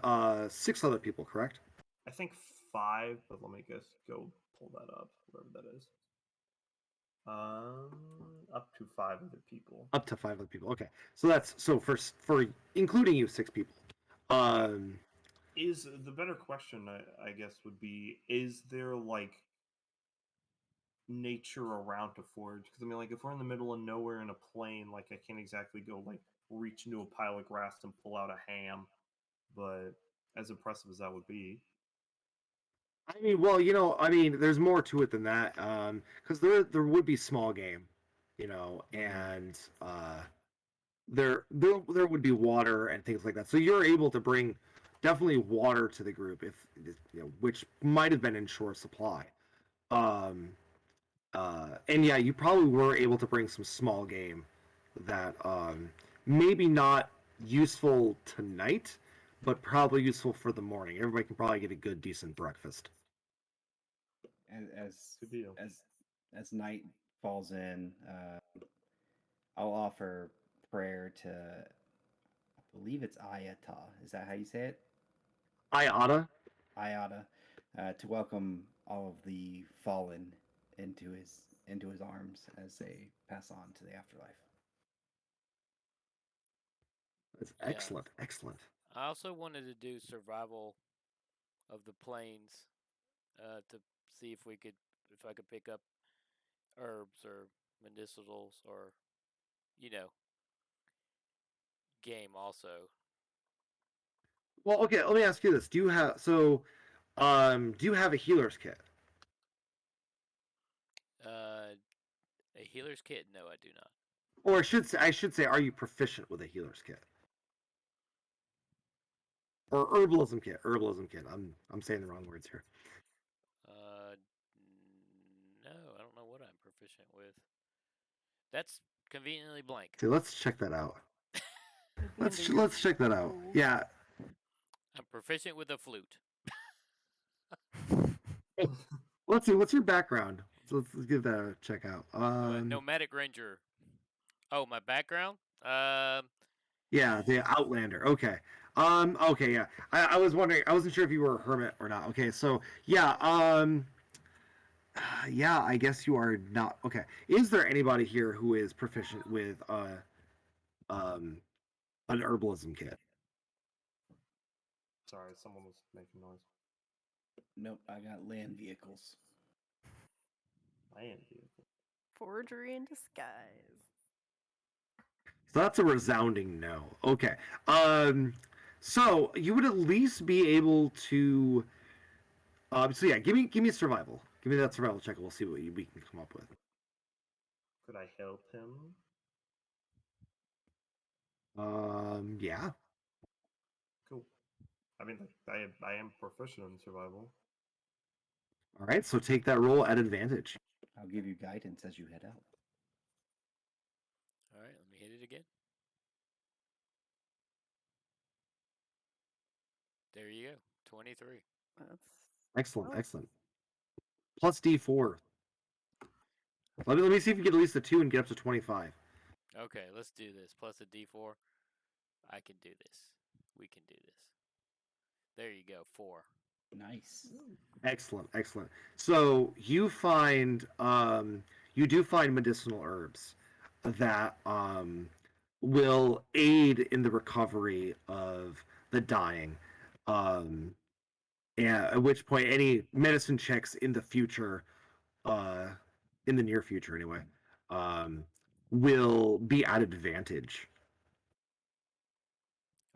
6 other people, correct? I think 5, but let me go pull that up, whatever that is. Up to 5 other people. Up to 5 other people. Okay, so that's for including you, 6 people. Is the better question, I guess, would be: is there like nature around to forage? Because I mean, like if we're in the middle of nowhere in a plain, like I can't exactly go like reach into a pile of grass and pull out a ham. But as impressive as that would be, I mean, well, there's more to it than that. Because there would be small game, and there would be water and things like that. So you're able to bring definitely water to the group if which might have been in short supply. Um, and yeah, you probably were able to bring some small game that maybe not useful tonight, but probably useful for the morning. Everybody can probably get a good, decent breakfast. good deal. As night falls in, I'll offer prayer to, I believe it's Ayata. Is that how you say it? Iata. Ayata, to welcome all of the fallen into his arms as they pass on to the afterlife. That's Yeah. excellent, excellent. I also wanted to do survival of the plains to see if I could pick up herbs or medicinals or you know game also. Well, okay, let me ask you this: do you have a healer's kit? A healer's kit? No, I do not. Or I should say, are you proficient with a healer's kit? Or herbalism kit? Herbalism kit. I'm saying the wrong words here. No, I don't know what I'm proficient with. That's conveniently blank. See, let's check that out. At the Let's end of your check that out. rules. Yeah. I'm proficient with a flute. Let's see. What's your background? Let's give that a check out. Nomadic ranger. Oh, my background? Yeah, the Outlander. Okay. Okay. Yeah. I was wondering. I wasn't sure if you were a hermit or not. Okay. So yeah. Yeah. I guess you are not. Okay. Is there anybody here who is proficient with um, an herbalism kit? Sorry, someone was making noise. Nope, I got land vehicles. Land vehicle. Forgery in disguise. So that's a resounding no. Okay. So you would at least be able to. So yeah, give me survival. Give me that survival check, and we'll see what we can come up with. Could I help him? Yeah. Cool. I mean, I am proficient in survival. All right. So take that roll at advantage. I'll give you guidance as you head out. All right, let me hit it again. There you go. 23. That's Excellent. Oh. Excellent. Plus D4. Let me see if you get at least a 2 and get up to 25. Okay, let's do this. Plus a D4. I can do this. We can do this. There you go. 4. Nice. Excellent. Excellent. So you find you do find medicinal herbs that will aid in the recovery of the dying. And at which point, any medicine checks in the future, uh, in the near future anyway, um, will be at advantage.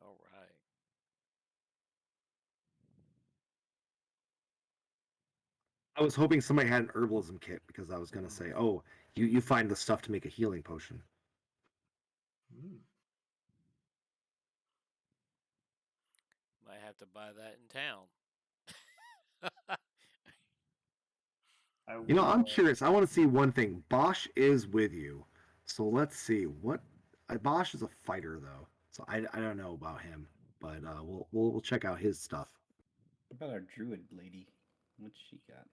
All right. I was hoping somebody had an herbalism kit because I was going to say, oh, you find the stuff to make a healing potion. Hmm. Might have to buy that in town. I You know, will, I'm curious. I want to see one thing. Bosch is with you. So let's see. Bosch is a fighter, though. So I don't know about him. But we'll check out his stuff. What about our druid lady? What's she got?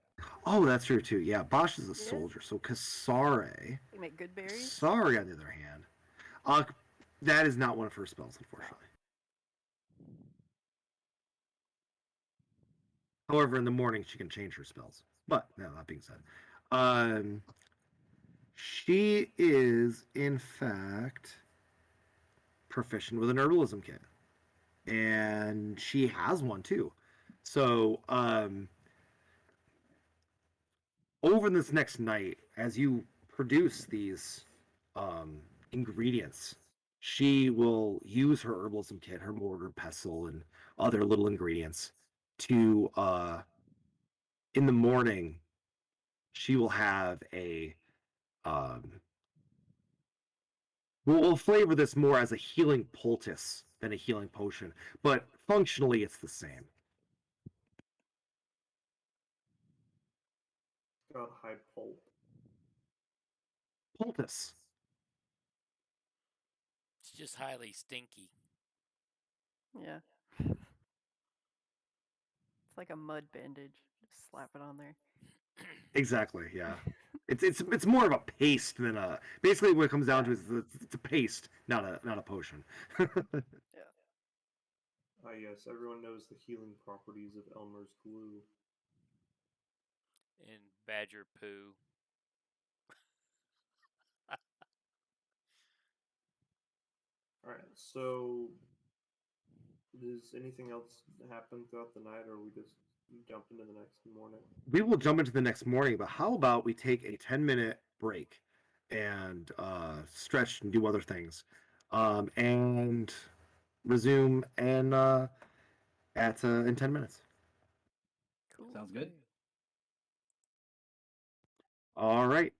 Oh, that's true, too. Yeah, Bosch is a Yeah. soldier. So Kasare. They make good berries. Kasari, on the other hand. Uh, that is not one of her spells, unfortunately. However, in the morning she can change her spells. But no, that being said, she is in fact proficient with an herbalism kit, and she has one too. So, over this next night, as you produce these ingredients, she will use her herbalism kit, her mortar, pestle, and other little ingredients to in the morning she will have a um, we'll flavor this more as a healing poultice than a healing potion, but functionally it's the same. got high pulp. Poultice. It's just highly stinky. Yeah. It's like a mud bandage. Just slap it on there. Exactly, yeah. It's more of a paste than a. Basically, what it comes down to is it's a paste, not a potion. Yeah. Ah, yes, everyone knows the healing properties of Elmer's glue. And badger poo. All right, so does anything else happen throughout the night, or we just jump into the next morning? We will jump into the next morning, but how about we take a 10-minute break and stretch and do other things, and resume and at in 10 minutes. Cool. Sounds good. All right.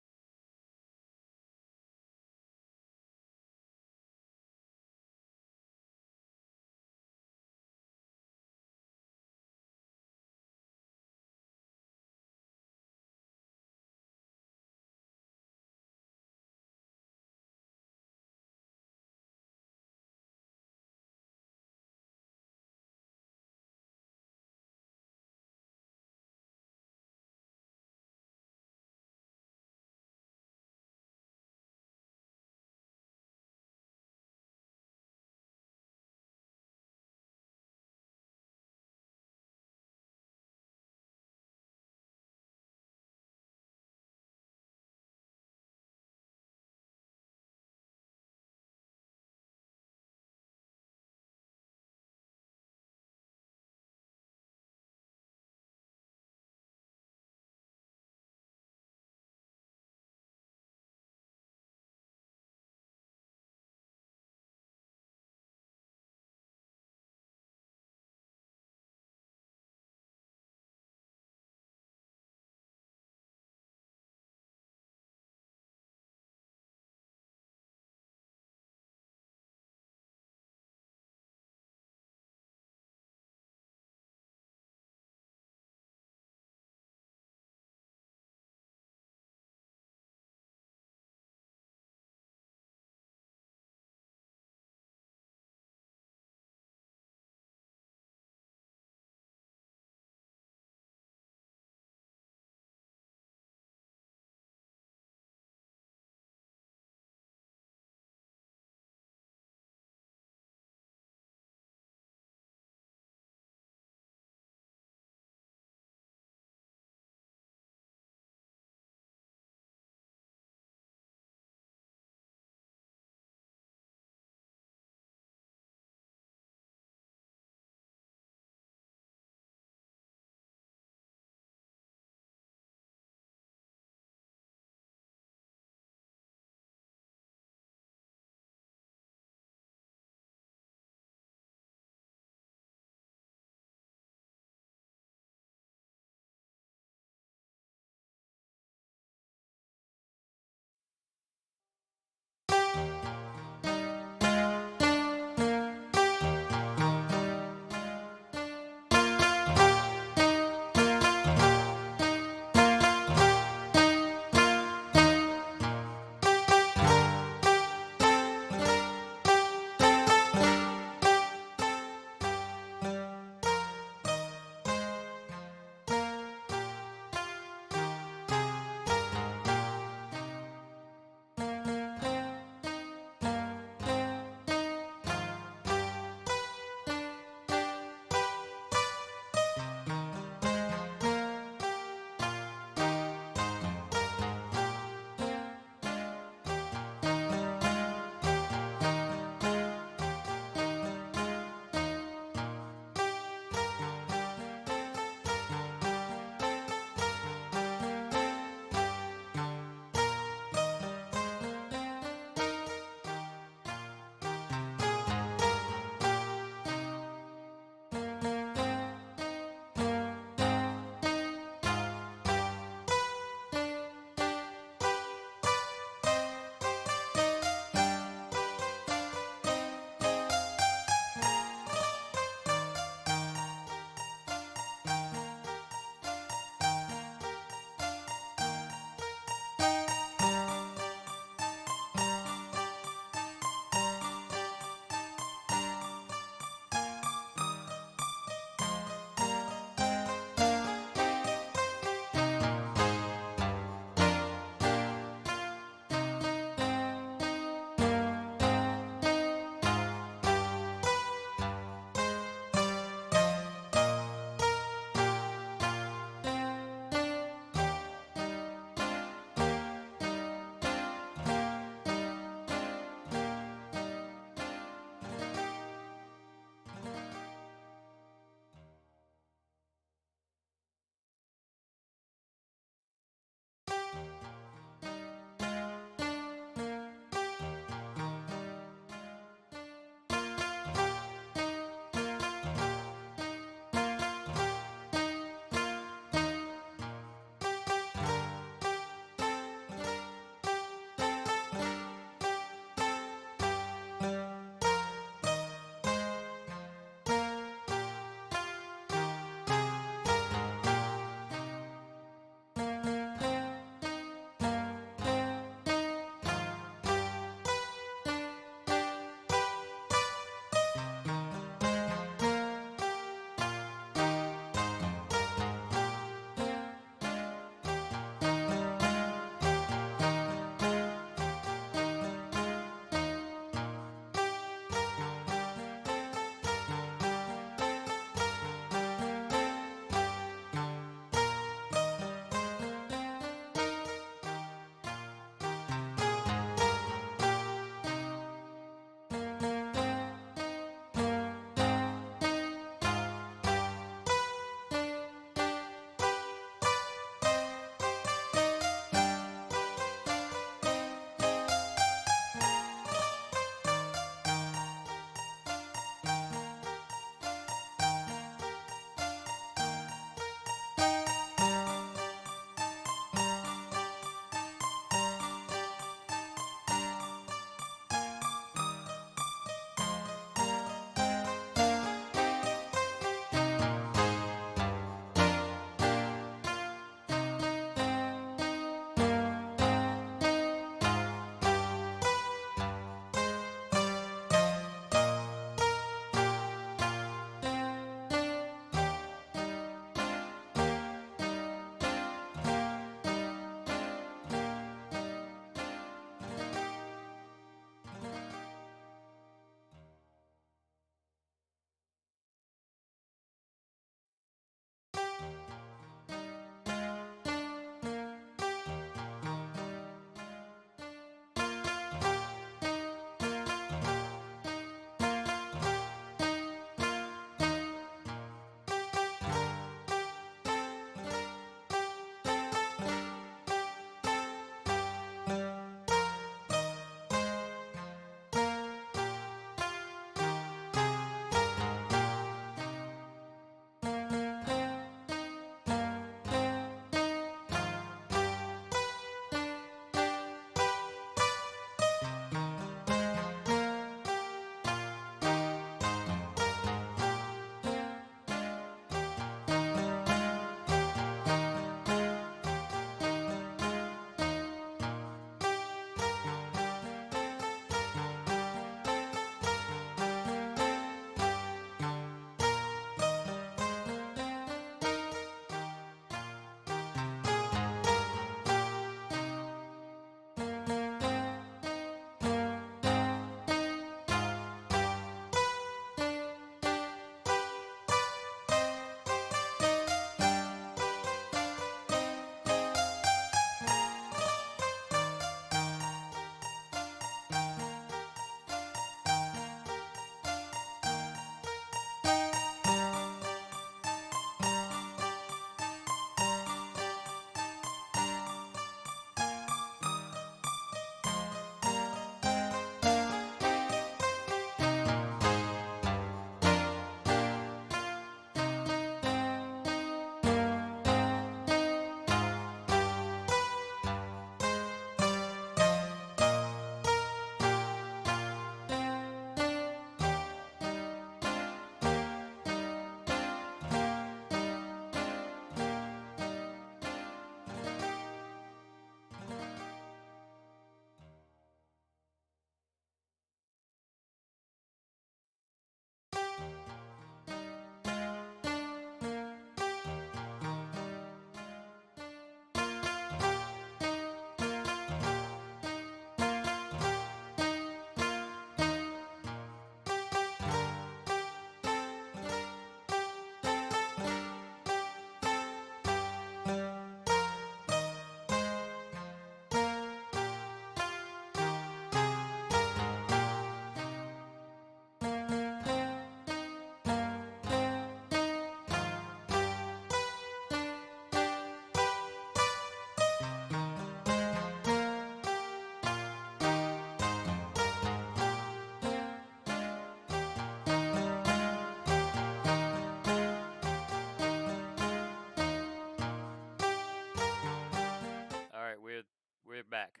back.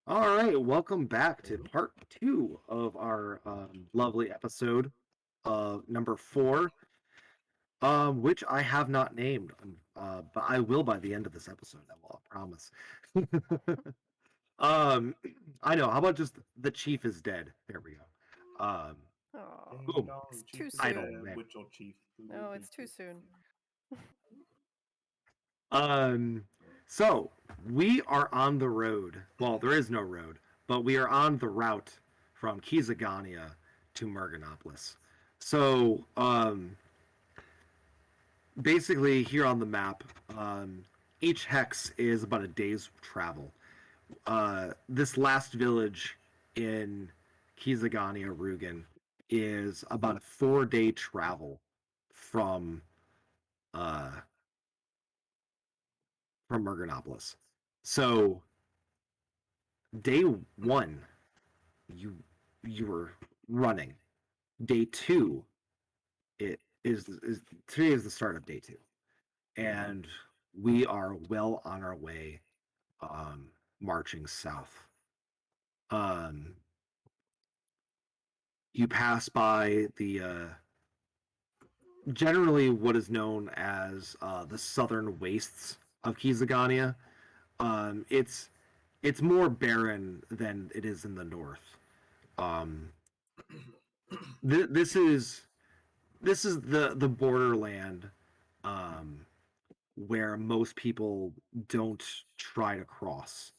All right, welcome back to part 2 of our lovely episode of number 4, which I have not named, but I will by the end of this episode. I will, I promise. I know. How about just the chief is dead? There we go. Oh, Ding Boom. dong, It's chief too is I soon. don't dead, know. Witch old chief. No, it's too soon. So we are on the road. Well, there is no road, but we are on the route from Kizagania to Mergonopolis. So, basically, here on the map, each hex is about a day's travel. This last village in Kizagania, Rugen, is about a 4-day travel from uh, from Mergonopolis. So day 1, you were running. Day 2, it is today is the start of day 2, and we are well on our way, marching south. Um, you pass by the generally what is known as the southern wastes of Kizagania. It's more barren than it is in the north. Um, this is the borderland, um, where most people don't try to cross.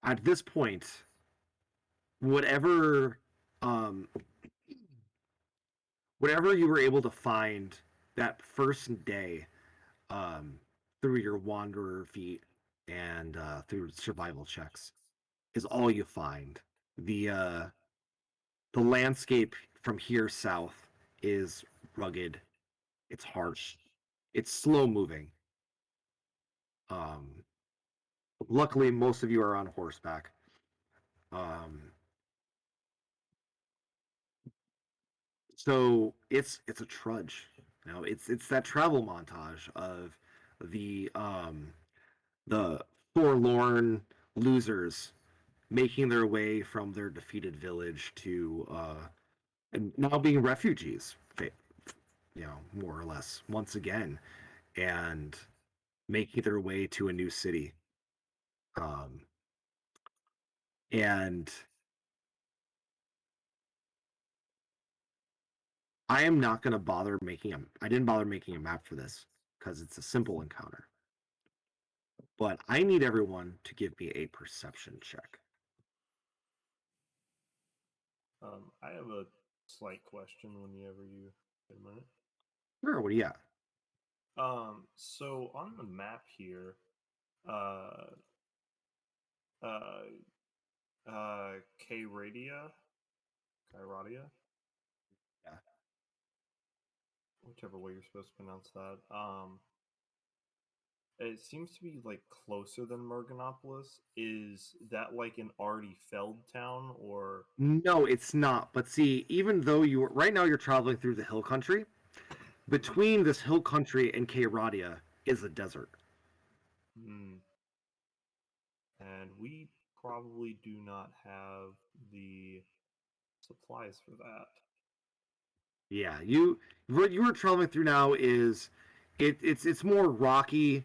At this point, whatever um, whatever you were able to find that first day, um, through your wanderer feat and through survival checks, is all you find. The landscape from here south is rugged. It's harsh. It's slow moving. Um, Luckily, most of you are on horseback. Um, so it's a trudge. You know, it's that travel montage of the um, the forlorn losers making their way from their defeated village to and now being refugees, you know, more or less once again, and making their way to a new city. Um, and I am not going to bother making a. I didn't bother making a map for this because it's a simple encounter. But I need everyone to give me a perception check. I have a slight question whenever you get a minute. Sure. What do you got? So on the map here, uh, uh, K-Radia, Kyradia, Yeah. whichever way you're supposed to pronounce that. It seems to be like closer than Mergonopolis. Is that like an already felled town, or No, it's not. But see, even though right now you're traveling through the hill country, between this hill country and Karadia is a desert. hmm, and we probably do not have the supplies for that. Yeah, what you were traveling through now is it's more rocky,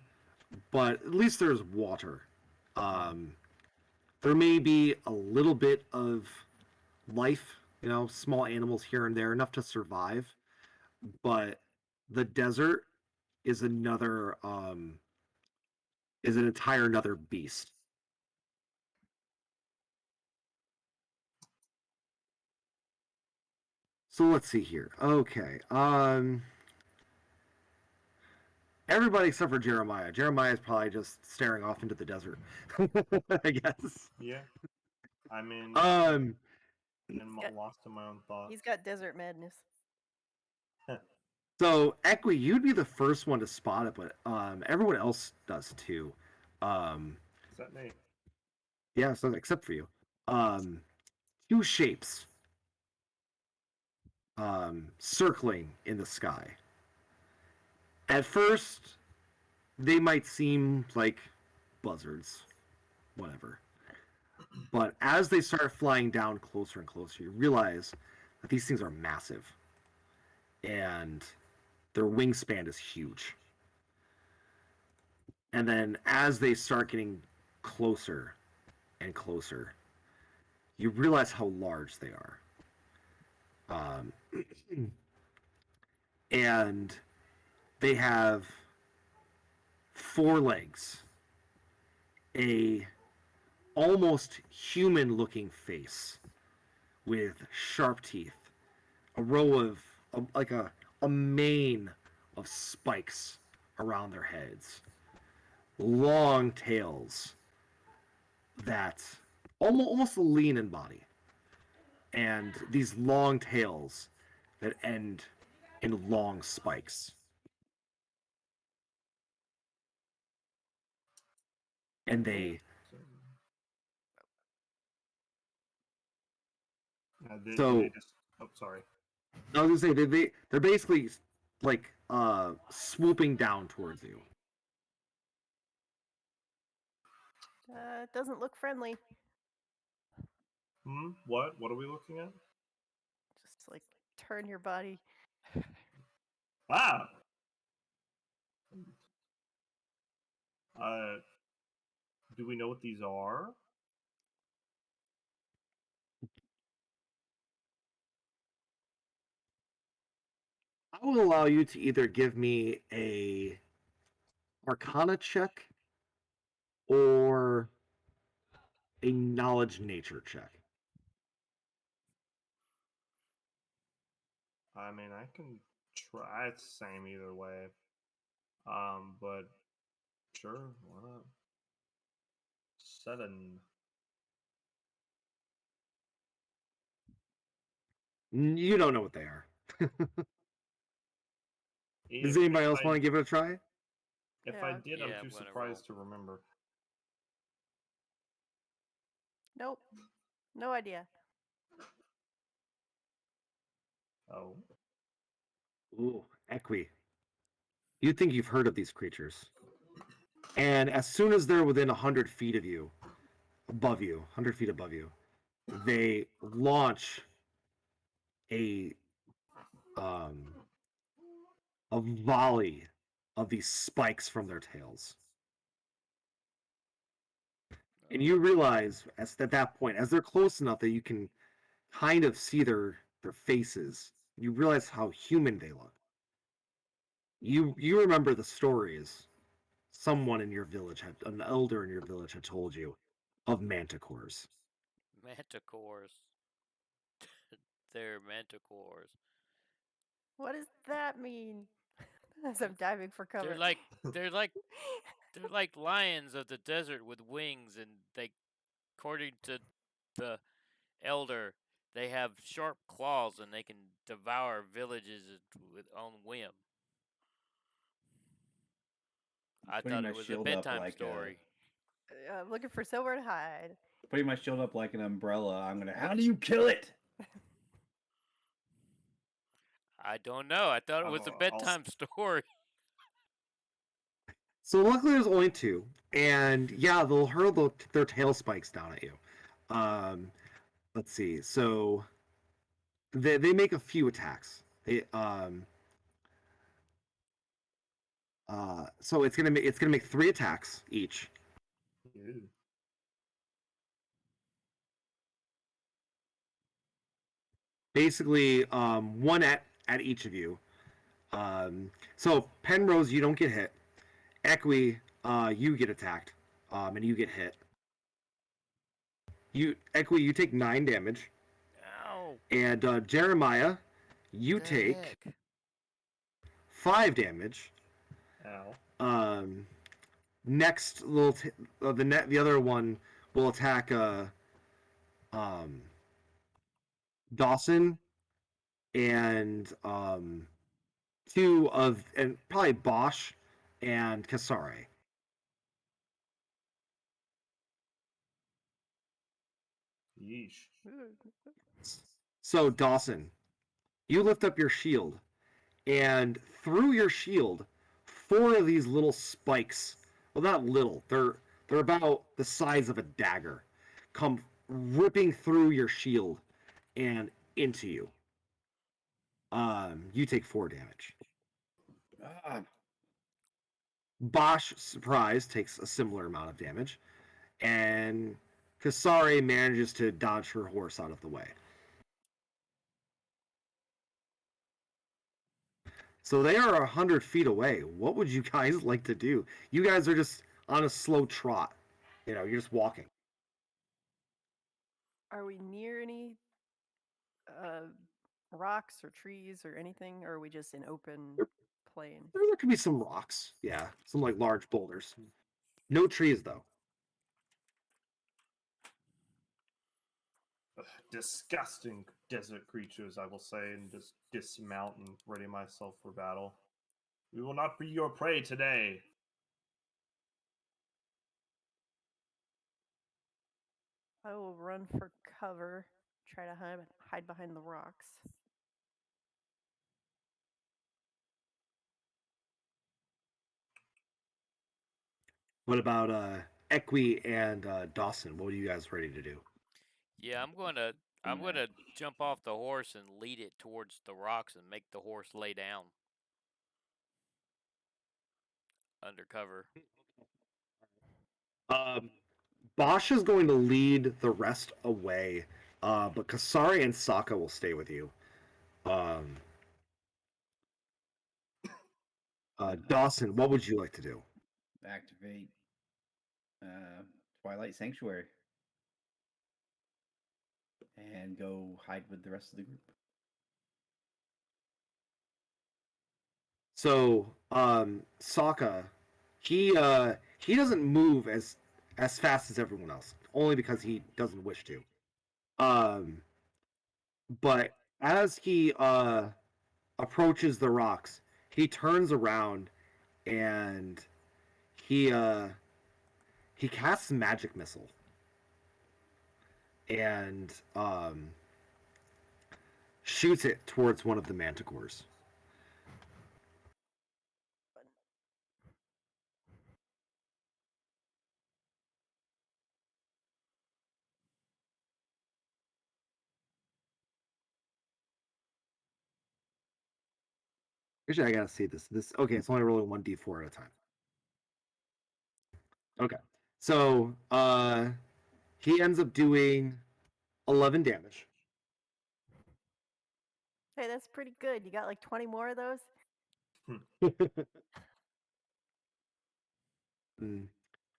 but at least there's water. Um, there may be a little bit of life, you know, small animals here and there, enough to survive, but the desert is is an entire another beast. So let's see here. Okay. Everybody except for Jeremiah. Jeremiah is probably just staring off into the desert. I guess. Yeah, I'm in Um and got- lost in my own thoughts. He's got desert madness. so Equi, you'd be the first one to spot it, but everyone else does too. Um Is that me? yeah, so except for you. Um Two shapes circling in the sky. At first, they might seem like buzzards, whatever. But as they start flying down closer and closer, you realize that these things are massive. And their wingspan is huge. And then as they start getting closer and closer, you realize how large they are. And they have 4 legs, a almost human-looking face with sharp teeth, a row of like a mane of spikes around their heads, long tails that almost lean in body, and these long tails that end in long spikes. And they They just, oh, sorry. I was gonna say they're basically like swooping down towards you. It doesn't look friendly. What? What are we looking at? Just like turn your body. Ah! Do we know what these are? I will allow you to either give me a Arcana check or a knowledge nature check. I mean, I can try. It's the same either way. But sure, why not? 7. You don't know what they are. Does anybody else want to give it a try? If Yeah. I did, Yeah, I'm I'm too gonna surprised to remember. Nope. No idea. Oh. Ooh, Equi. You think you've heard of these creatures. And as soon as they're within 100 feet of you, 100 feet above you, they launch a volley of these spikes from their tails. And you realize at that point, as they're close enough that you can kind of see their faces, you realize how human they look. You remember the stories someone in your village an elder in your village had told you of manticores. Manticores. They're manticores. What does that mean? As I'm diving for cover. They're like they're like lions of the desert with wings, and they, according to the elder, they have sharp claws and they can devour villages with on whim. I Putting thought my it was a shield up bedtime like story. I'm looking for somewhere to hide. Putting my shield up like an umbrella. I'm gonna. How do you kill it? I don't know. I thought it was a I'll- bedtime story. So luckily there's only 2, and yeah, they'll hurl their tail spikes down at you. Let's see. So they make a few attacks. So it's gonna make 3 attacks each. Ew. Basically, one at each of you. So Penrose, you don't get hit. Equi, you get attacked, and you get hit. Equi, you take 9 damage, Ow. and Jeremiah, you The take heck? 5 damage. Ow. Next, the other one will attack Dawson and 2 of and probably Bosch and Kasare. Yeesh. So Dawson, you lift up your shield, and through your shield, 4 of these little spikes. Well, not little. They're about the size of a dagger, come ripping through your shield and into you. You take 4 damage. Bosch, surprise, takes a similar amount of damage, and Kasari manages to dodge her horse out of the way. So they are 100 feet away. What would you guys like to do? You guys are just on a slow trot. You're just walking. Are we near any rocks or trees or anything, or are we just in open plain? There could be some rocks. Yeah, some like large boulders. No trees, though. Disgusting desert creatures, I will say, and just dismount and ready myself for battle. We will not be your prey today. I will run for cover, try to hide behind the rocks. What about Equi and Dawson? What are you guys ready to do? Yeah, I'm gonna jump off the horse and lead it towards the rocks and make the horse lay down under cover. Bosch is going to lead the rest away, but Kasari and Sokka will stay with you. Dawson, what would you like to do? Activate Twilight Sanctuary and go hide with the rest of the group. So, Sokka, he doesn't move as fast as everyone else, only because he doesn't wish to. But as he approaches the rocks, he turns around and he casts magic missile and shoots it towards one of the manticores. Actually, I gotta see this. Okay, it's only rolling 1d4 at a time. Okay, so he ends up doing 11 damage. Hey, that's pretty good. You got like 20 more of those?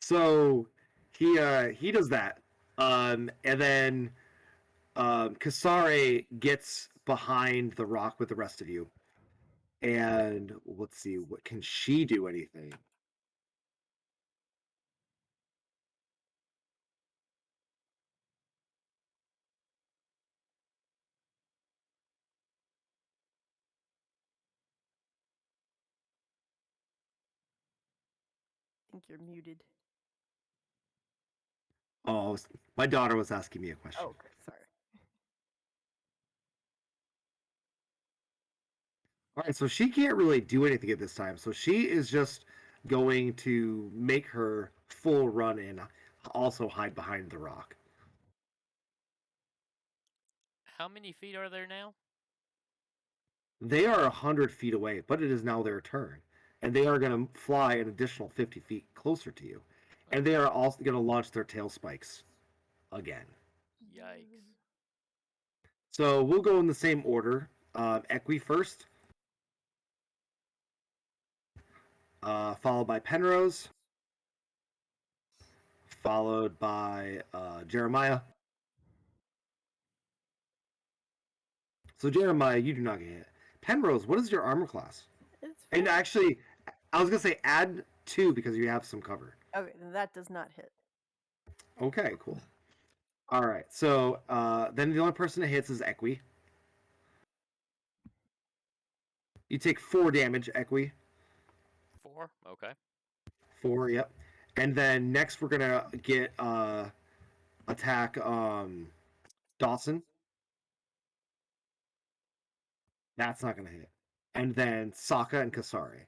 So he does that, and then Kasare gets behind the rock with the rest of you, and let's see, what can she do? Anything? I think you're muted. Oh, my daughter was asking me a question. Oh, okay, sorry. All right, so she can't really do anything at this time. So she is just going to make her full run and also hide behind the rock. How many feet are there now? They are 100 feet away, but it is now their turn. And they are going to fly an additional 50 feet closer to you. And they are also going to launch their tail spikes again. Yikes. So we'll go in the same order. Equi first, followed by Penrose, followed by Jeremiah. So Jeremiah, you do not get hit. Penrose, what is your armor class? It's And fine. actually, I was gonna say add 2 because you have some cover. Okay, then that does not hit. Okay, cool. All right, so then the only person that hits is Equi. You take 4 damage, Equi. 4? Okay. 4, yep. And then next we're gonna get attack Dawson. That's not gonna hit. And then Sokka and Kasari.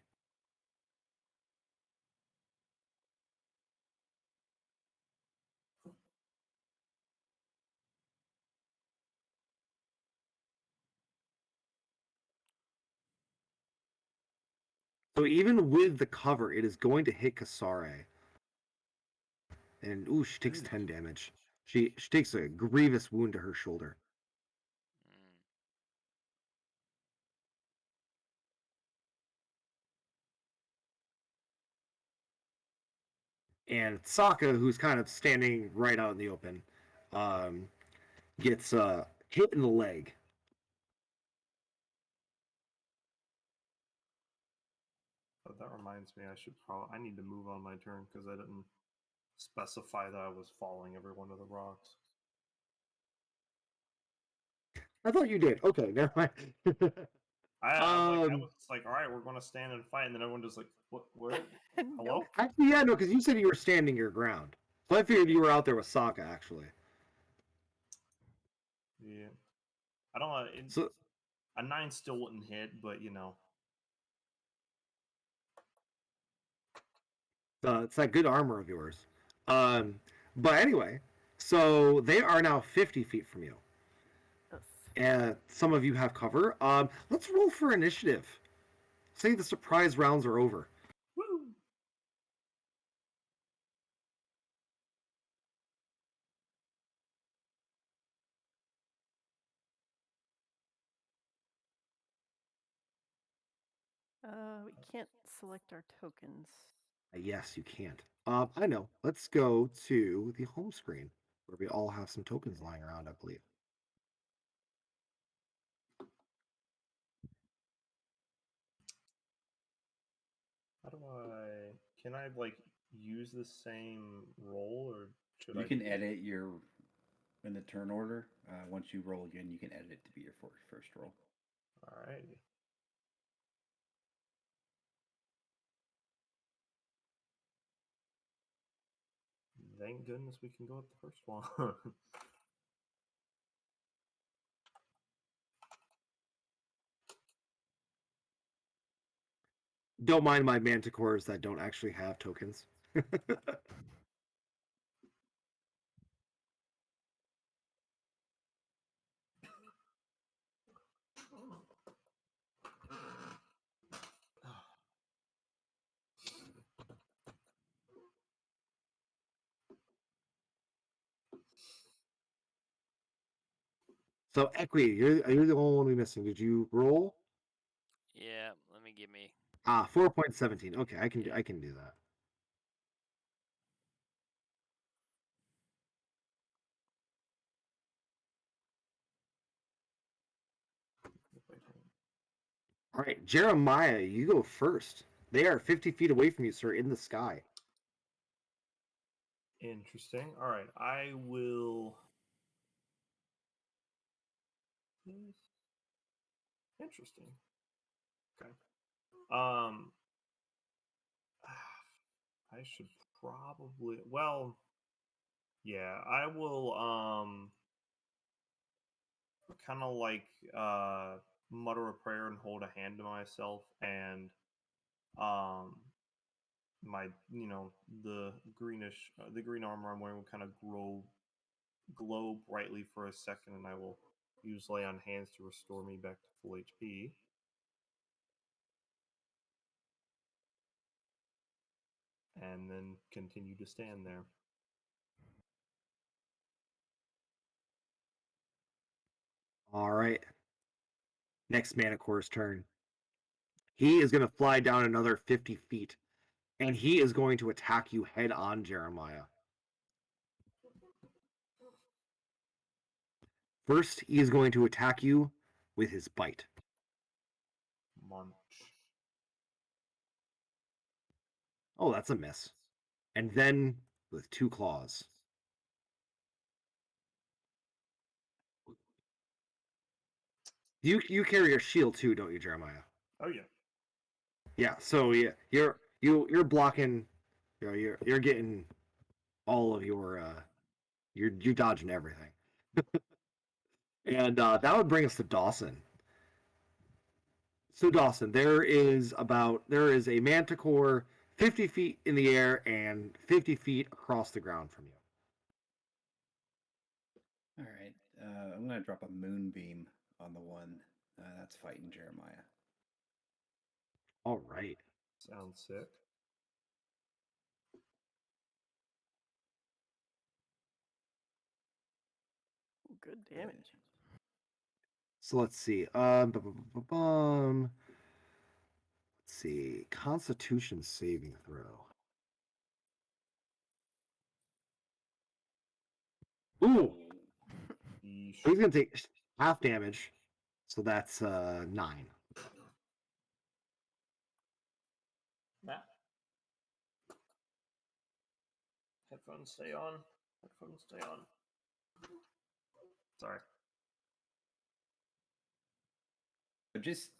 So even with the cover, it is going to hit Kasare. And ooh, she takes 10 damage. She takes a grievous wound to her shoulder. Mm. And Sokka, who's kind of standing right out in the open, gets hit in the leg. But that reminds me, I need to move on my turn because I didn't specify that I was following every one of the rocks. I thought you did. Okay, never mind. I was like, all right, we're going to stand and fight, and then everyone just like, what? Where? Hello? Nope. Actually, yeah, no, because you said you were standing your ground. So I figured you were out there with Sokka, actually. Yeah. I don't know. So A 9 still wouldn't hit, but you know. it's that good armor of yours. But anyway, so they are now 50 feet from you. Yes. And some of you have cover. Let's roll for initiative. Say the surprise rounds are over. Woo! We can't select our tokens. Yes, you can't. I know. Let's go to the home screen where we all have some tokens lying around, I believe. How do I? Can I like use the same roll, or should You I? can edit your in the turn order. Once you roll again, you can edit it to be your first roll. All right. Thank goodness we can go with the first one. Don't mind my manticores that don't actually have tokens. So Equi, you're the only one we're missing. Did you roll? Yeah, let me give me. 4.17. Okay, I can Yeah. I can do that. All right, Jeremiah, you go first. They are 50 feet away from you, sir, in the sky. Interesting. All right, I will. Interesting. Okay. I should probably. Well, yeah, I will. Kind of like mutter a prayer and hold a hand to myself, and um, my the the green armor I'm wearing will kind of glow brightly for a second, and I will use lay on hands to restore me back to full HP. And then continue to stand there. All right. Next Manicore's turn. He is going to fly down another 50 feet, and he is going to attack you head on, Jeremiah. First, he is going to attack you with his bite. Munch. Oh, that's a miss. And then with 2 claws. You carry a shield too, don't you, Jeremiah? Oh yeah. Yeah. So yeah, you're blocking. You're getting all of your you're dodging everything. And that would bring us to Dawson. So Dawson, there is a manticore 50 feet in the air and 50 feet across the ground from you. All right. I'm going to drop a moonbeam on the one that's fighting Jeremiah. All right. Sounds sick. Good damage. So let's see. Let's see. Constitution saving throw. Ooh, Yeesh. he's gonna take half damage. So that's 9. Matt. Headphones stay on. Headphones stay on. Sorry. But just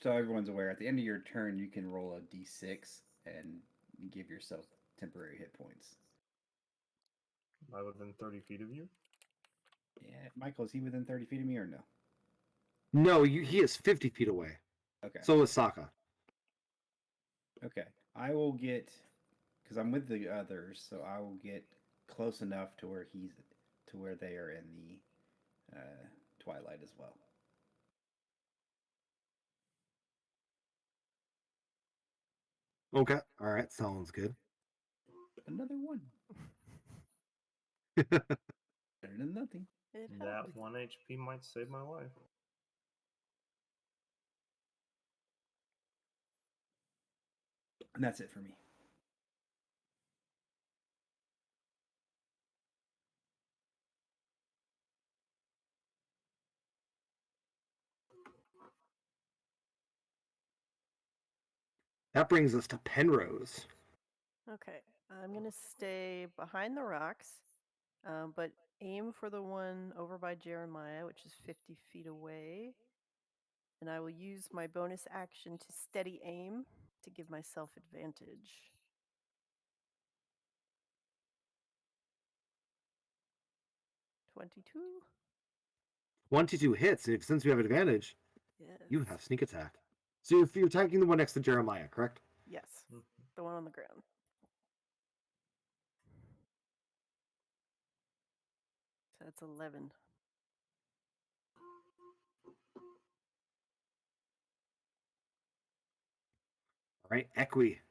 so everyone's aware, at the end of your turn, you can roll a d6 and give yourself temporary hit points. Am I within 30 feet of you? Yeah, Michael, is he within 30 feet of me or no? No, he is 50 feet away. Okay. So is Sokka. Okay. I will get, because I'm with the others, so I will get close enough to where they are in the twilight as well. Okay. All right. Sounds good. Another one. Better than nothing. It That helped. 1 HP might save my life. And that's it for me. That brings us to Penrose. Okay, I'm gonna stay behind the rocks, but aim for the one over by Jeremiah, which is 50 feet away. And I will use my bonus action to steady aim to give myself advantage. 22. 22 hits. Since you have advantage, Yes. you have sneak attack. So you're attacking the one next to Jeremiah, correct? Yes, the one on the ground. So that's 11. All right, Equi.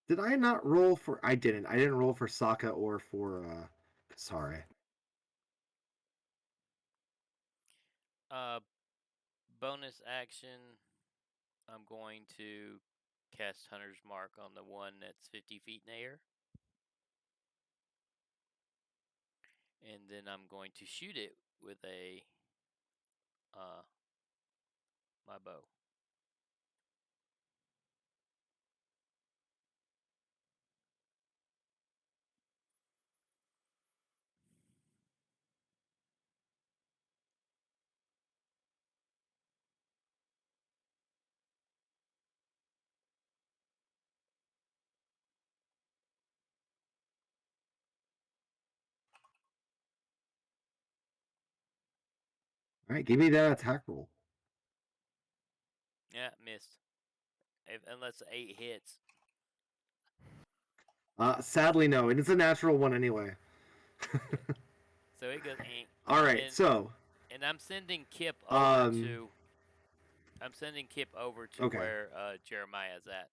Did I not roll for? I didn't. I didn't roll for Sokka or for Kasare. Bonus action. I'm going to cast Hunter's Mark on the one that's 50 feet in the air. And then I'm going to shoot it with my bow. All right, give me that attack roll. Yeah, missed. Unless 8 hits. Sadly, no, and it's a natural one anyway. So it goes. All right, and, so and I'm sending Kip over to. Okay. where Jeremiah's at.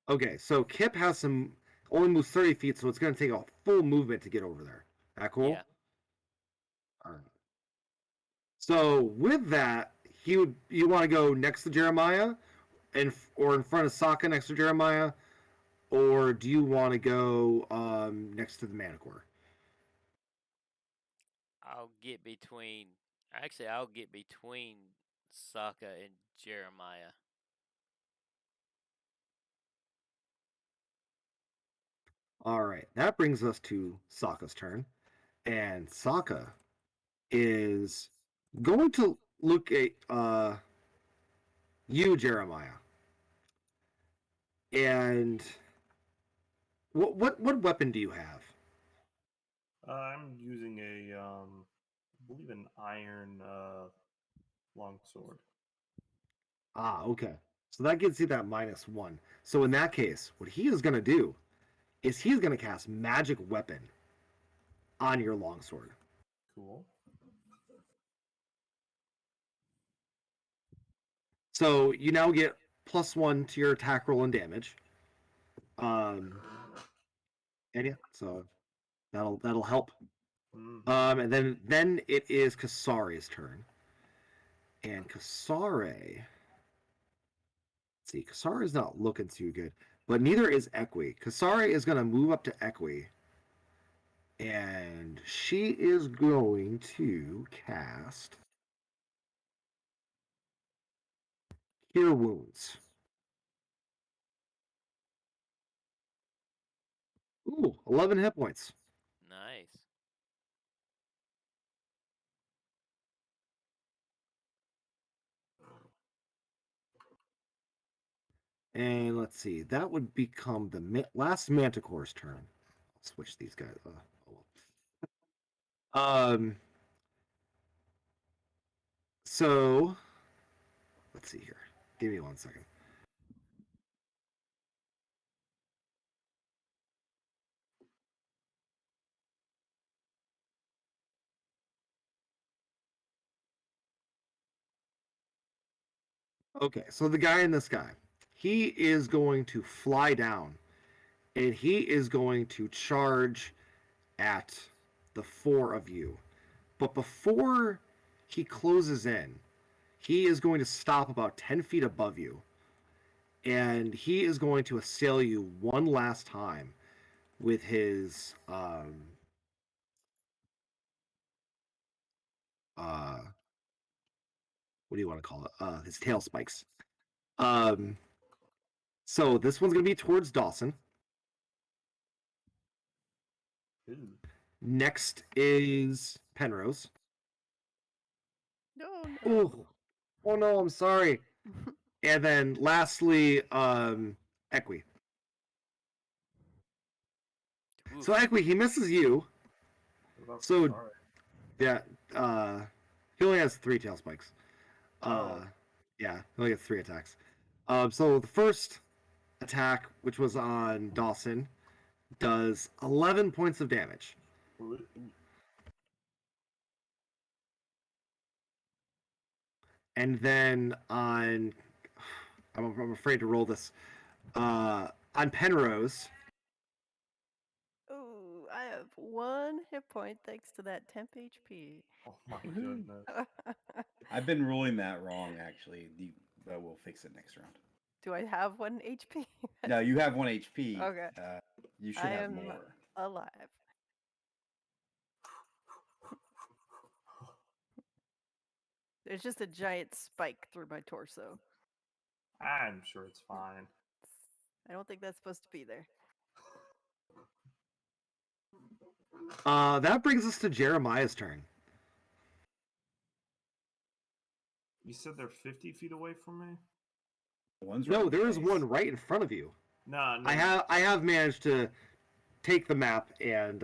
Okay, so Kip has only moves 30 feet, so it's going to take a full movement to get over there. That cool? Yeah. All right. So with that, you want to go next to Jeremiah, or in front of Sokka next to Jeremiah, or do you want to go next to the Manticore? I'll get between. Actually, I'll get between Sokka and Jeremiah. All right, that brings us to Sokka's turn, and Sokka is going to look at you, Jeremiah, and what weapon do you have? I'm using I believe an iron longsword. Ah, okay. So that gives you that -1. So in that case, what he is going to do is he's going to cast Magic Weapon on your longsword. Cool. So you now get +1 to your attack roll and damage. And yeah, so that'll help. Mhm. And then it is Kasare's turn. And Kasare, let's see, Kasare is not looking too good, but neither is Equi. Kasare is going to move up to Equi, and she is going to cast Cure Wounds. Ooh, 11 hit points. Nice. And let's see, that would become the last Manticore's turn. I'll switch these guys. So let's see here. Give me 1 second. Okay, so the guy in the sky, he is going to fly down, and he is going to charge at the 4 of you. But before he closes in, he is going to stop about 10 feet above you, and he is going to assail you one last time with his what do you want to call it? His tail spikes. Um, so this one's gonna be towards Dawson. Ooh. Next is Penrose. No, no. Oh, oh no, I'm sorry. And then lastly, Equi. Oof. So Equi, he misses you. What about So Kasare? yeah, he only has 3 tail spikes. Oh. Yeah, he only gets 3 attacks. So the first attack, which was on Dawson, does 11 points of damage. Ooh. And then on, I'm afraid to roll this. On Penrose, Ooh, I have 1 hit point thanks to that temp HP. Oh my Woohoo. goodness. I've been ruling that wrong, actually. But we'll fix it next round. Do I have 1 HP? No, you have 1 HP. Okay. You should I have am more. alive. There's just a giant spike through my torso. I'm sure it's fine. I don't think that's supposed to be there. that brings us to Jeremiah's turn. You said they're 50 feet away from me? One's right No, in there your is face. one right in front of you. No. I have managed to take the map and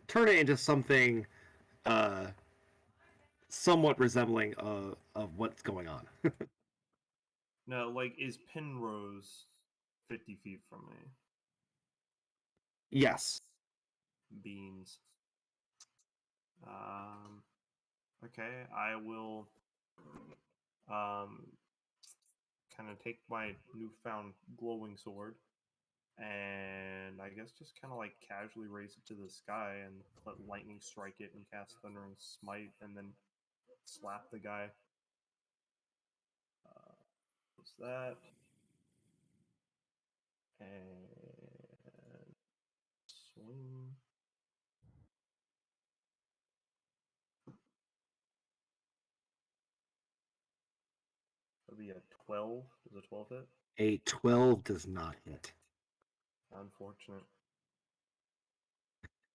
turn it into something somewhat resembling of what's going on. No, like, is Penrose 50 feet from me? Yes. Beans. Okay, I will kind of take my newfound glowing sword and I guess just kind of like casually raise it to the sky and let lightning strike it and cast thundering smite and then slap the guy. What's that? And swing. That'll be a 12. Does a 12 hit? A 12 does not hit. Unfortunate.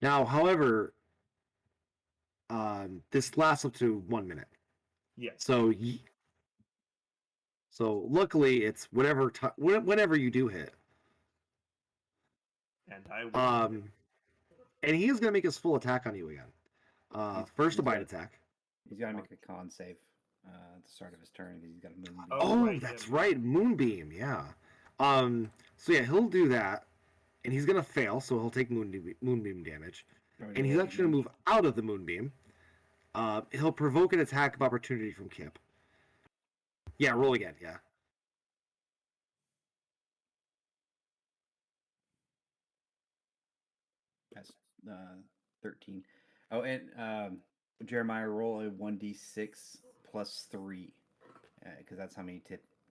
Now, however, this lasts up to 1 minute. Yes. So luckily, it's whenever you do hit. And I will. And he is going to make his full attack on you again. First a bite attack. He's got to make a con save at the start of his turn because he's got a moonbeam. Oh, right, That's yeah, right, Moonbeam. Yeah. So yeah, he'll do that, and he's going to fail, so he'll take Moonbeam damage. And he's actually going to move out of the Moonbeam. He'll provoke an attack of opportunity from Kip. Yeah, roll again. Yeah. That's 13. Oh, and Jeremiah, roll a 1d6 plus 3, because that's how many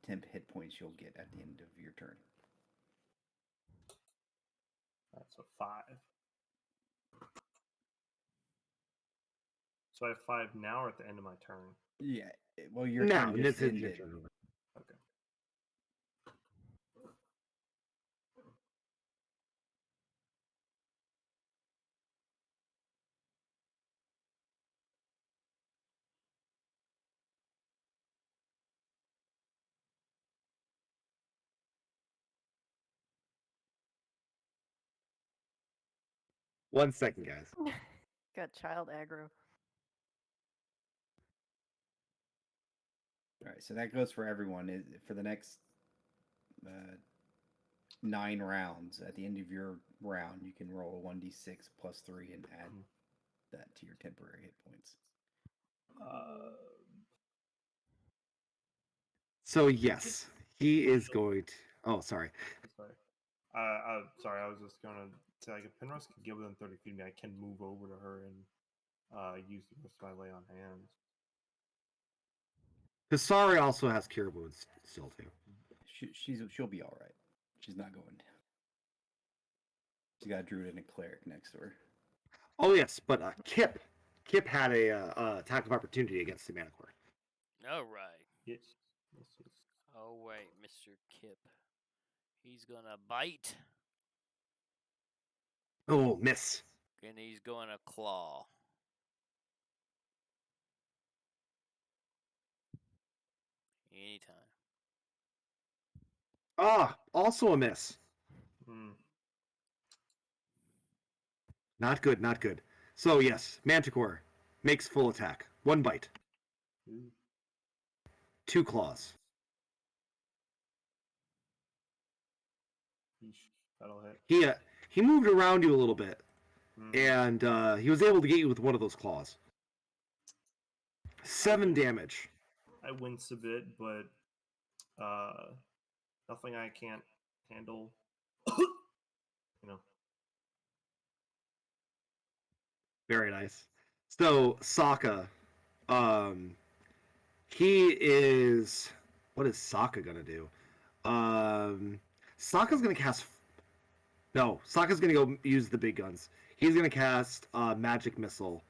temp hit points you'll get at the end of your turn. That's a 5. So I have 5 now or at the end of my turn? Yeah. Well, your Now, turn this just is your ended. turn. Okay. One second, guys. Got child aggro. All right, so that goes for everyone. For the next 9 rounds, at the end of your round, you can roll a 1d6 plus 3 and add that to your temporary hit points. So yes, he is going to. Oh, sorry. Sorry. Sorry, I was just gonna say, like, if Penrose can get within 30 feet of me, I can move over to her and use the rest of my lay on hands. Hisari also has cure wounds still too. She'll be all right. She's not going down. She's got a druid and a cleric next to her. Oh yes, but Kip had a attack of opportunity against the Manticore. All right. Yes. This is Oh wait, Mr. Kip. He's gonna bite Oh, miss. and he's gonna claw. Anytime. Ah, also a miss. Not good, not good. So yes, Manticore makes full attack. 1 bite, Ooh. 2 claws. Yeesh. That'll hit. He moved around you a little bit, Mhm. and he was able to get you with one of those claws. 7 damage. I wince a bit, but nothing I can't handle. You know. Very nice. So Sokka, he is. What is Sokka gonna do? Sokka's gonna cast. No, Sokka's gonna go use the big guns. He's gonna cast magic missile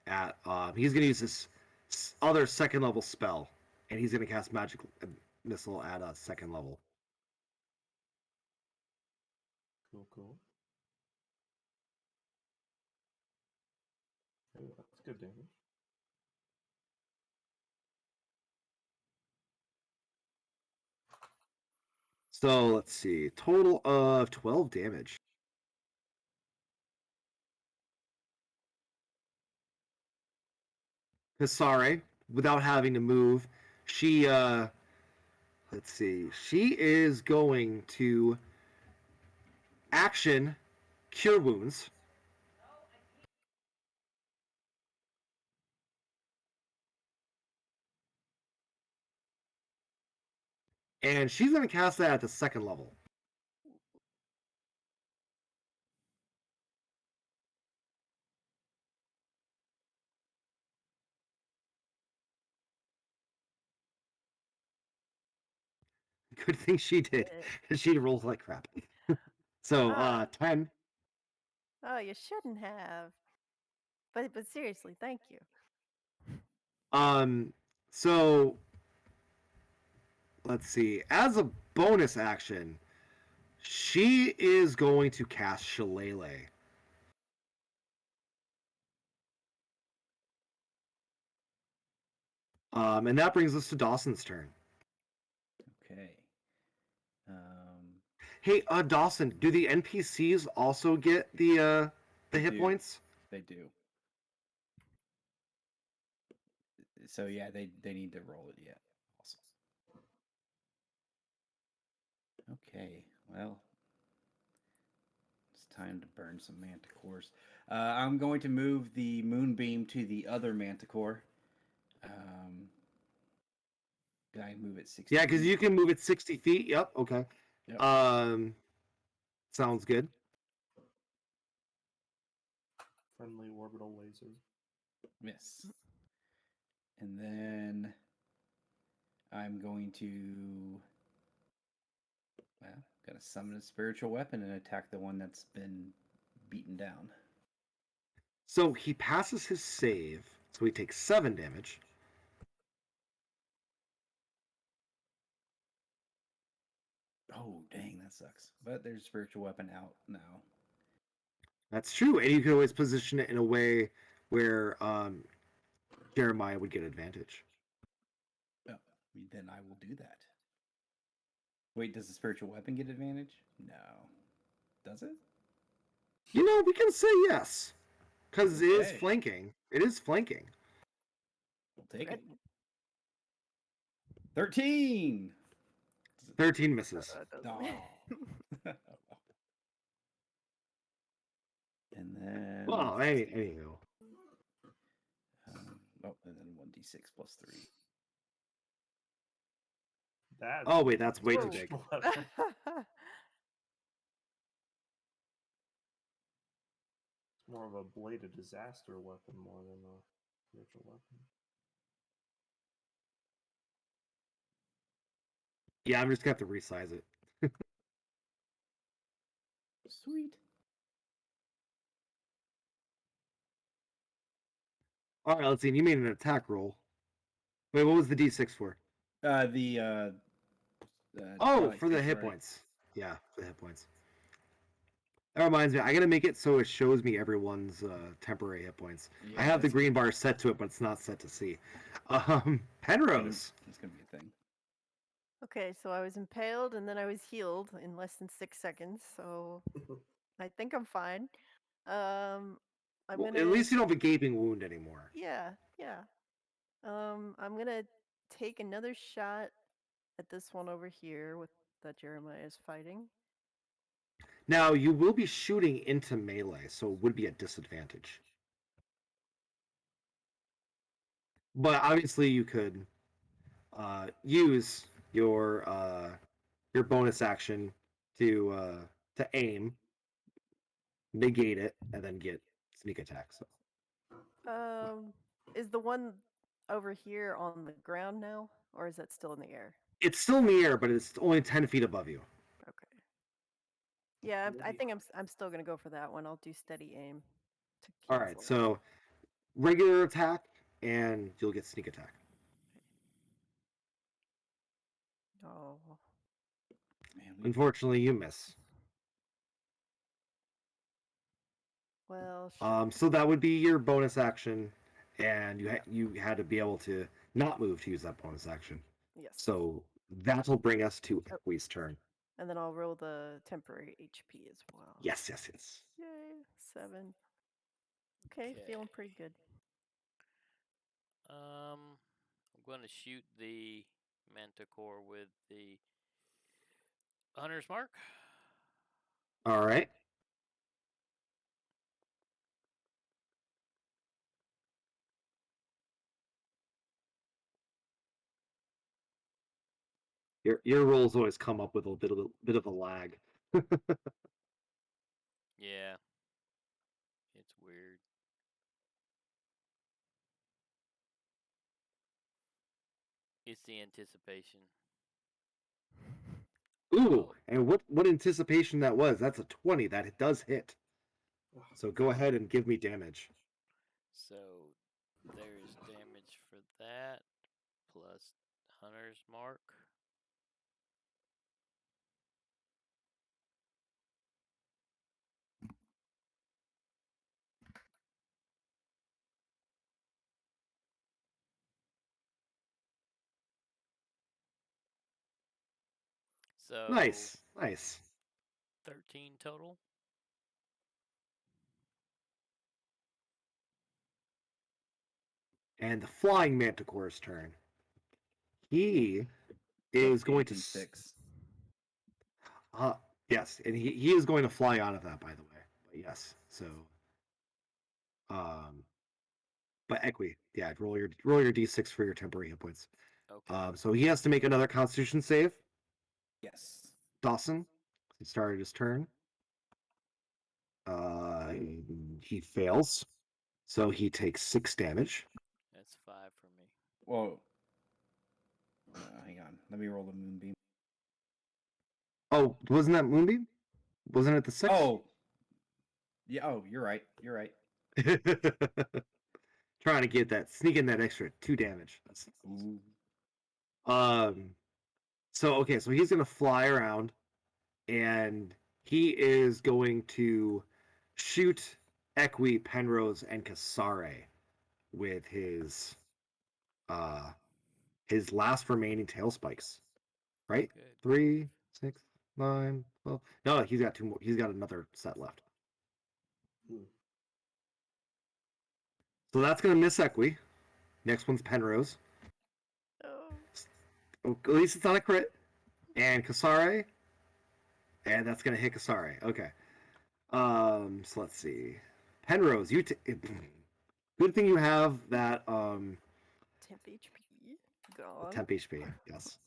at. He's gonna use this other second level spell, and he's gonna cast magic missile at a second level. Cool, cool. Ooh, that's good damage. So let's see, total of 12 damage. Hisare, without having to move, she let's see, she is going to action cure wounds. And she's going to cast that at the second level. Good thing she did. She rolls like crap. So 10. Oh, you shouldn't have. But seriously, thank you. So let's see. As a bonus action, she is going to cast Shillelagh. And that brings us to Dawson's turn. Okay. Hey, Dawson, do the NPCs also get the hit do. points? They do. So yeah, they need to roll it yet. Awesome. Okay, well, it's time to burn some manticores. I'm going to move the moonbeam to the other manticore. I move it 60? Yeah, because you can move it 60 feet. Yep. Okay. Yep. Sounds good. Friendly orbital lasers. Miss. And then I'm going to gonna summon a spiritual weapon and attack the one that's been beaten down. So he passes his save, so he takes 7 damage. Oh, dang, that sucks. But there's spiritual weapon out now. That's true, and you can always position it in a way where Jeremiah would get advantage. Oh, then I will do that. Wait, does the spiritual weapon get advantage? No. Does it? You know, we can say yes, because it is Okay. flanking. It is flanking. We'll take it. Threaten. 13! 13 misses. Oh. And then... Well, anywho. And then 1d6 plus 3. That's Oh, wait, that's way too Whoa. big. It's more of a blade of disaster weapon more than a spiritual weapon. Yeah, I'm just going to have to resize it. Sweet. All right, let's see. You made an attack roll. Wait, what was the D6 for? For the hit points. Yeah, for the hit points. That reminds me, I gotta make it so it shows me everyone's temporary hit points. Yeah, I have the that's green bar set to it, but it's not set to see. Penrose. It's gonna be a thing. Okay, so I was impaled and then I was healed in less than 6 seconds, so I think I'm fine. I'm Well, gonna at least you don't have a gaping wound anymore. Yeah. I'm gonna take another shot at this one over here with that Jeremiah is fighting. Now, you will be shooting into melee, so it would be a disadvantage. But obviously, you could use your bonus action to aim, negate it, and then get sneak attack. So Is the one over here on the ground now, or is that still in the air? it's still in the air, but it's only 10 feet above you. Okay. Yeah, I think I'm still gonna go for that one. I'll do steady aim to cancel. All right, so regular attack, and you'll get sneak attack. Oh. Man, Unfortunately, you miss. Well, So that would be your bonus action, and you had to be able to not move to use that bonus action. yes. So that'll bring us to Equi's turn. And then I'll roll the temporary HP as well. Yes. Yay, 7. Okay, feeling pretty good. I'm going to shoot the Manticore with the Hunter's Mark. All right. Your rolls always come up with a bit of a lag. Yeah. It's weird. It's the anticipation. Ooh, and what anticipation that was? That's a 20. That it does hit. So go ahead and give me damage. So there's damage for that plus Hunter's Mark. So Nice. 13 total. And the flying manticore's turn. He is going to 6. Yes, and he is going to fly out of that, by the way. But yes, so but Equi, yeah, roll your d6 for your temporary hit points. Okay. So he has to make another Constitution save. Yes. Dawson, he started his turn. He fails, so he takes 6 damage. That's 5 for me. Whoa. Hang on. Let me roll the moonbeam. Oh, wasn't that Moonbeam? Wasn't it the 6? Oh. Yeah. Oh, you're right. You're right. Trying to get that, sneak in that extra 2 damage. Ooh. So okay, so he's gonna fly around, and he is going to shoot Equi, Penrose, and Kasare with his last remaining tail spikes. Right? Good. 3, 6, 9, 12. No, he's got 2 more. He's got another set left. Hmm. So that's gonna miss Equi. Next one's Penrose. Oh. Oh, at least it's not a crit. And Kasare. And that's gonna hit Kasare. Okay. So let's see. Penrose, good thing you have that Temp HP gone. temp HP. Yes.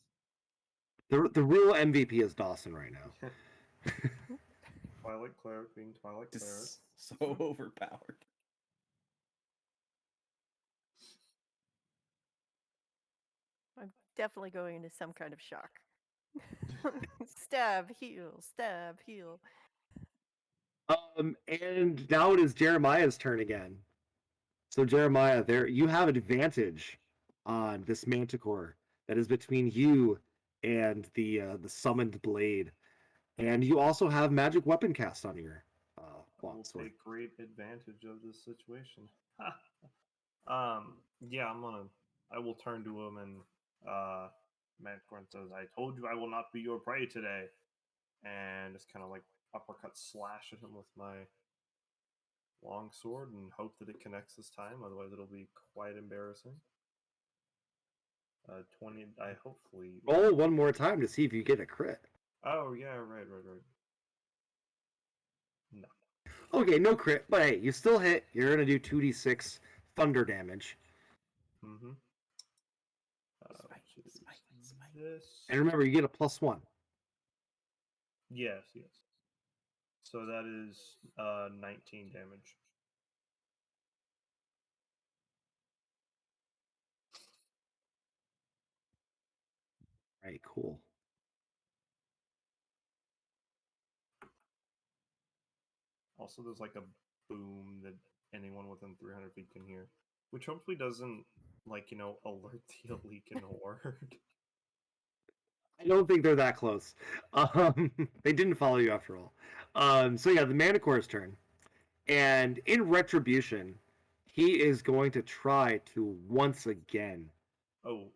The real MVP is Dawson right now. Twilight Cleric being Twilight Cleric. Just so overpowered. I'm definitely going into some kind of shock. Stab, heal, stab, heal. And now it is Jeremiah's turn again. So Jeremiah, there you have advantage on this Manticore that is between you and the summoned blade, and you also have magic weapon cast on your I will longsword. take great advantage of this situation. Yeah, I will turn to him and Manticore says, "I told you I will not be your prey today," and just kind of like uppercut slash at him with my long sword and hope that it connects this time. Otherwise, it'll be quite embarrassing. 20. I hopefully. Roll one more time to see if you get a crit. Oh yeah, right. No. Okay, no crit, but hey, you still hit. You're gonna do 2d6 thunder damage. Mm-hmm. Smite. This. And remember, you get a +1. Yes. So that is 19 damage. Right, cool. Also, there's like a boom that anyone within 300 feet can hear, which hopefully doesn't alert the elite and horde. I don't think they're that close. They didn't follow you after all. So yeah, the Manticore's turn. And in retribution, he is going to try to once again. Oh,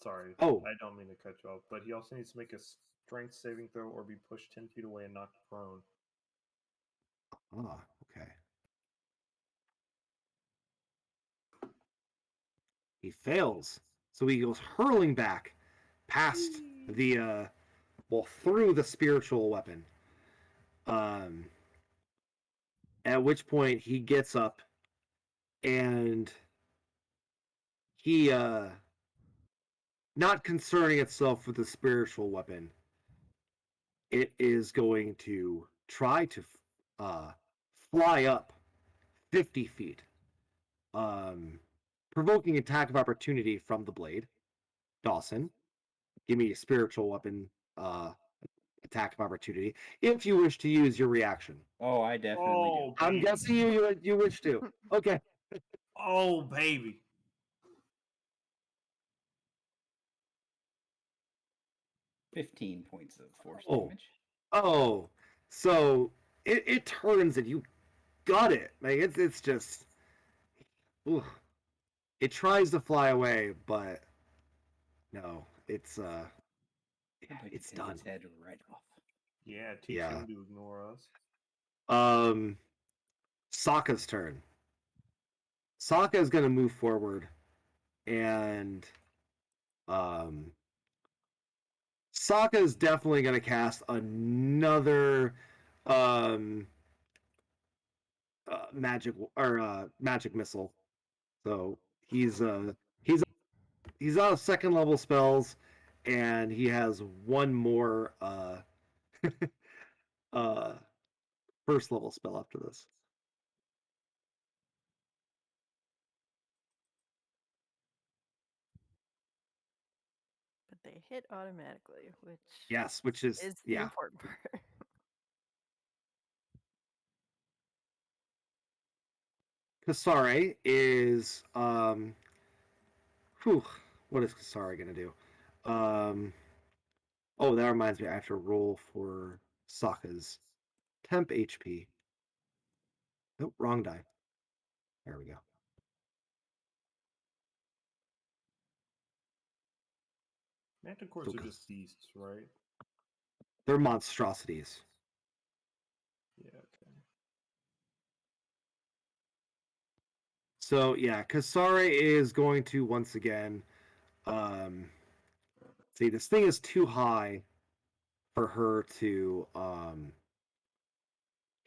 sorry. Oh. I don't mean to cut you off, but he also needs to make a strength saving throw or be pushed 10 feet away and knocked prone. Ah, okay. He fails. So he goes hurling back past through the spiritual weapon. At which point he gets up and he not concerning itself with the spiritual weapon, it is going to try to fly up 50 feet, provoking attack of opportunity from the blade. Dawson, give me a spiritual weapon attack of opportunity if you wish to use your reaction. Oh, I definitely do. I'm guessing you wish to. Okay. Oh, baby. 15 points of force Oh. damage. Oh, so it turns and you got it. Like it's just, ooh. It tries to fly away, but no, it's Like it's take done. its head right off. Yeah, teach Yeah. him to ignore us. Sokka's turn. Sokka is gonna move forward, and Sokka is definitely gonna cast another magic magic missile. So he's he's out of second level spells, and he has one more uh first level spell after this. But they hit automatically, which Yes, which is the important part. Kasare is whew, what is Kasare gonna do? Oh, that reminds me, I have to roll for Sokka's temp HP. Nope, wrong die. There we go. Manticores are just beasts, right? They're monstrosities. Yeah. Okay. So yeah, Kasare is going to once again see, this thing is too high for her to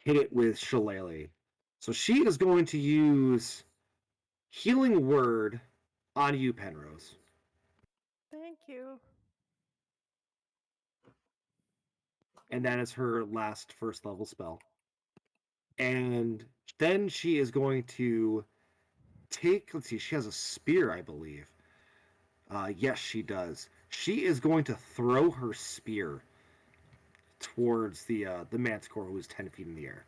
hit it with Shillelagh. So she is going to use Healing Word on you, Penrose. Thank you. And that is her last first level spell. And then she is going to take, let's see, she has a spear, I believe. Yes, she does. She is going to throw her spear towards the Manticore, who is 10 feet in the air.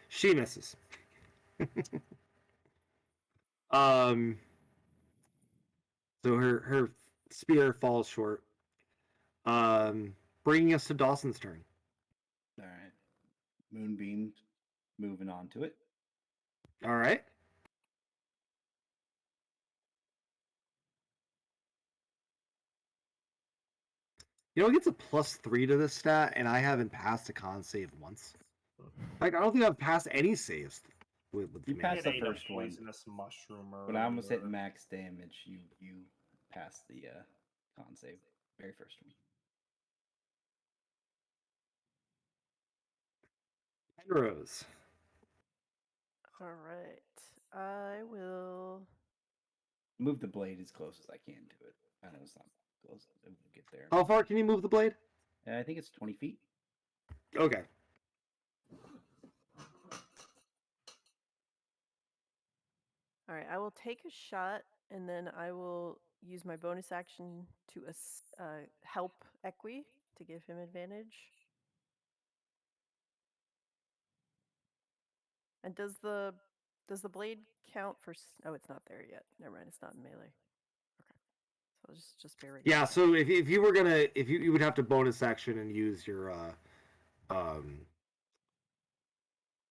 She misses. So her spear falls short. Bringing us to Dawson's turn. All right. Moonbeam moving on to it. All right. You know, it gets a +3 to this stat, and I haven't passed a con save once. Like, I don't think I've passed any saves with You command. passed the Ate a first one. poisonous mushroom When I almost hit earlier. max damage, you passed the con save. Very first one. Penrose. All right. I will. Move the blade as close as I can to it. I know it's not close. We'll get there. How far can you move the blade? I think it's 20 feet. Okay. All right. I will take a shot, and then I will use my bonus action to help Equi to give him advantage. And does the blade count for? Oh, it's not there yet. Never mind. It's not in melee. Okay. So I'll just bear regular. Yeah, so if you were gonna, if you would have to bonus action and use your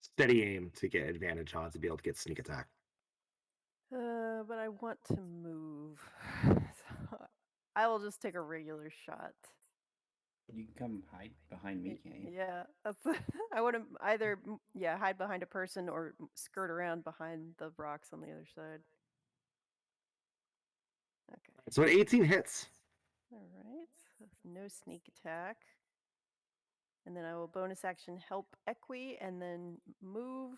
steady aim to get advantage on to be able to get sneak attack. But I want to move. So I will just take a regular shot. You can come hide behind me, can't you? Yeah, that's. I want to either hide behind a person or skirt around behind the rocks on the other side. Okay. So 18 hits. All right. So no sneak attack. And then I will bonus action help Equi and then move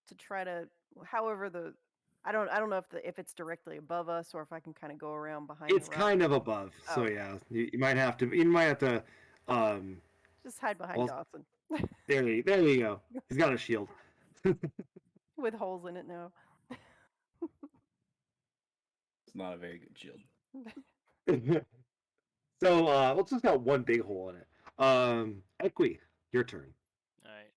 to try to, however I don't know if it's directly above us or if I can kind of go around behind. It's kind of above, so Oh. yeah, you might have to just hide behind Dawson. There you go. He's got a shield with holes in it now. It's not a very good shield. So let's just got one big hole in it. Equi, your turn. All right.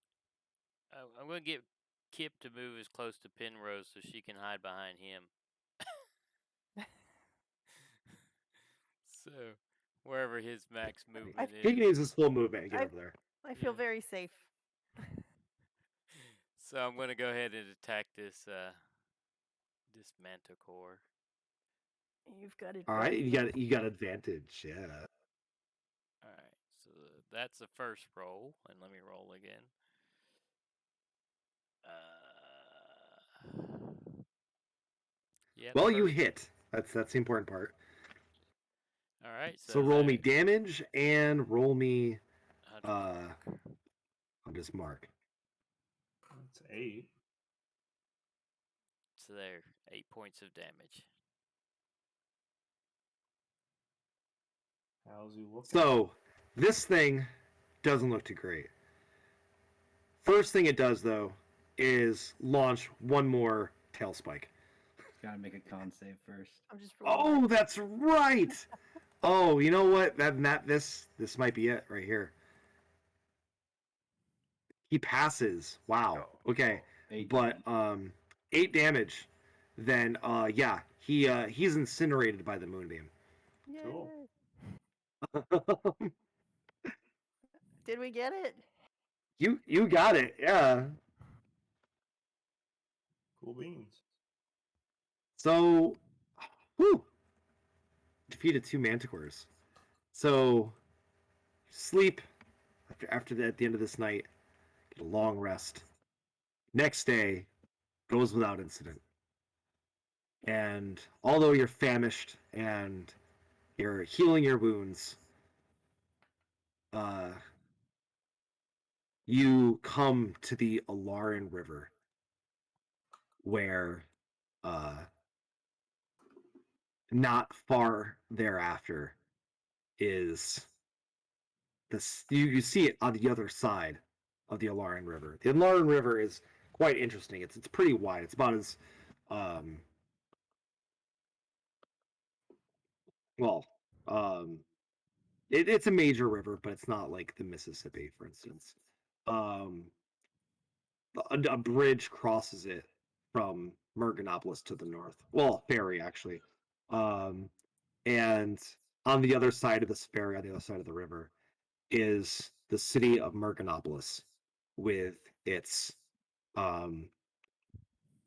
I'm going to get Kip to move as close to Penrose so she can hide behind him. So, wherever his max movement He is. can use his full movement and get over there. I feel very safe. So I'm going to go ahead and attack this this Manticore. You've got advantage. All right, you got advantage. Yeah. All right, so that's the first roll, and let me roll again. Yeah. Well, you hit. That's the important part. All right. So roll me damage and roll me mark. I'll just mark. That's 8. there. 8 points of damage. How's he looking? So, this thing doesn't look too great. First thing it does, though, is launch one more tail spike. Gotta make a con save first. I'm just Oh, that's right! Oh, you know what? This might be it right here. He passes. Wow. Okay. 8 But damage. 8 damage. Then yeah, he's incinerated by the moonbeam. Yay. Cool. Did we get it? You got it. Yeah. Cool beans. So, whew, defeated 2 manticores. So, sleep at the end of this night. Get a long rest. Next day goes without incident. And although you're famished and you're healing your wounds, you come to the Alaran River, where not far thereafter is this. You see it on the other side of the Alaran River. The Alaran River is quite interesting. It's pretty wide. It's about as well. It's a major river, but it's not like the Mississippi, for instance. A bridge crosses it from Mergonopolis to the north. Well, a ferry actually. And on the other side of this ferry, on the other side of the river, is the city of Mergonopolis with its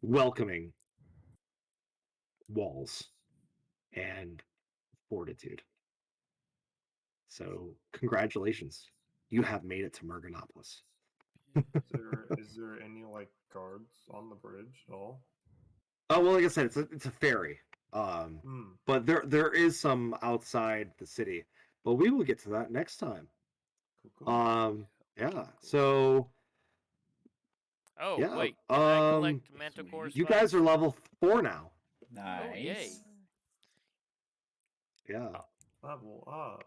welcoming walls and fortitude. So, congratulations. You have made it to Mergonopolis. Is there any like guards on the bridge at all? Oh well, like I said, it's a ferry. But there is some outside the city. But we will get to that next time. Cool. Yeah. So Oh, yeah. wait. Can I collect Manticore You guys spikes? are level 4 now. Nice. Oh, yay. Yeah. Level up.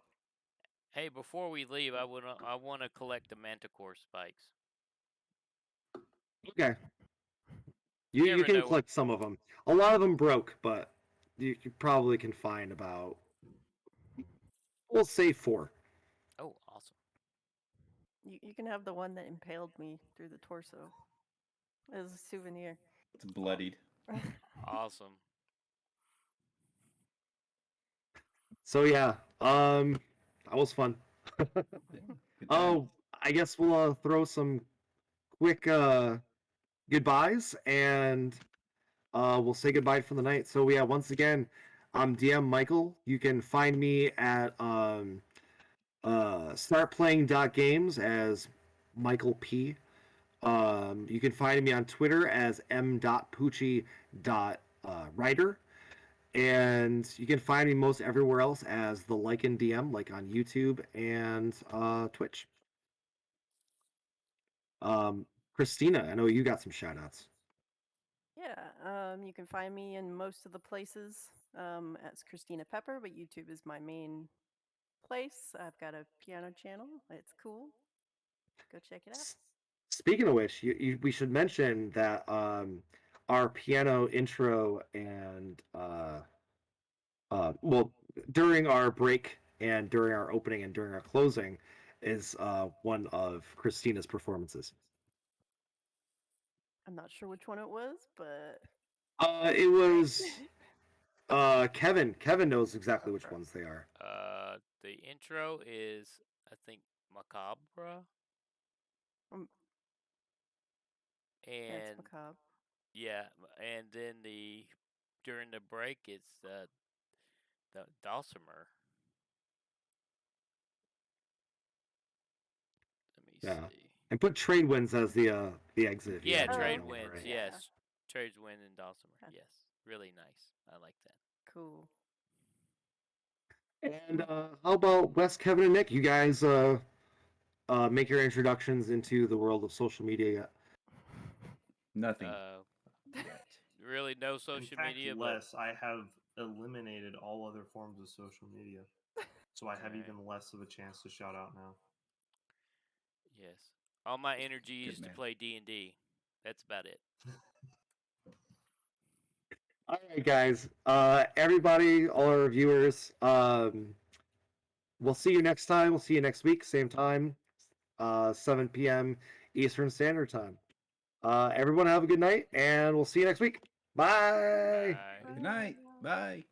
Hey, before we leave, I wanna collect the Manticore spikes. Okay. You never can know. collect some of them. A lot of them broke, but you probably can find about, we'll say 4. Oh, awesome. You can have the one that impaled me through the torso as a souvenir. It's bloodied. Awesome. So yeah, that was fun. Good Oh, I guess we'll throw some quick goodbyes and we'll say goodbye for the night. So yeah, once again, I'm DM Michael. You can find me at startplaying.games as Michael P. You can find me on Twitter as m.pucci.writer. And you can find me most everywhere else as the Lycan DM, like on YouTube and Twitch. Christina, I know you got some shout outs. Yeah, you can find me in most of the places as Christina Pepper, but YouTube is my main place. I've got a piano channel. It's cool. Go check it out. Speaking of which, we should mention that our piano intro and well, during our break and during our opening and during our closing is one of Christina's performances. I'm not sure which one it was, but It was Kevin. Kevin knows exactly which ones they are. The intro is, I think, Macabre. it's And macabre. yeah, and then during the break, it's the dulcimer. Let me Yeah. see. And put trade winds as the exit. If you Yeah, haven't trade already, winds. right? Yeah. Yes, trade wind and dulcimer. Okay. Yes, really nice. I like that. Cool. And how about Wes, Kevin, and Nick? You guys make your introductions into the world of social media yet? Nothing. Right Really, no In social fact, media, less. I have eliminated all other forms of social media, so I have Alright. even less of a chance to shout out now. but yes, all my energy Good is to man. play D&D. That's about it. All right, guys. Everybody, all our viewers. We'll see you next time. We'll see you next week, same time, 7 p.m. Eastern Standard Time. Everyone have a good night, and we'll see you next week. Bye. Bye. Good night. Bye.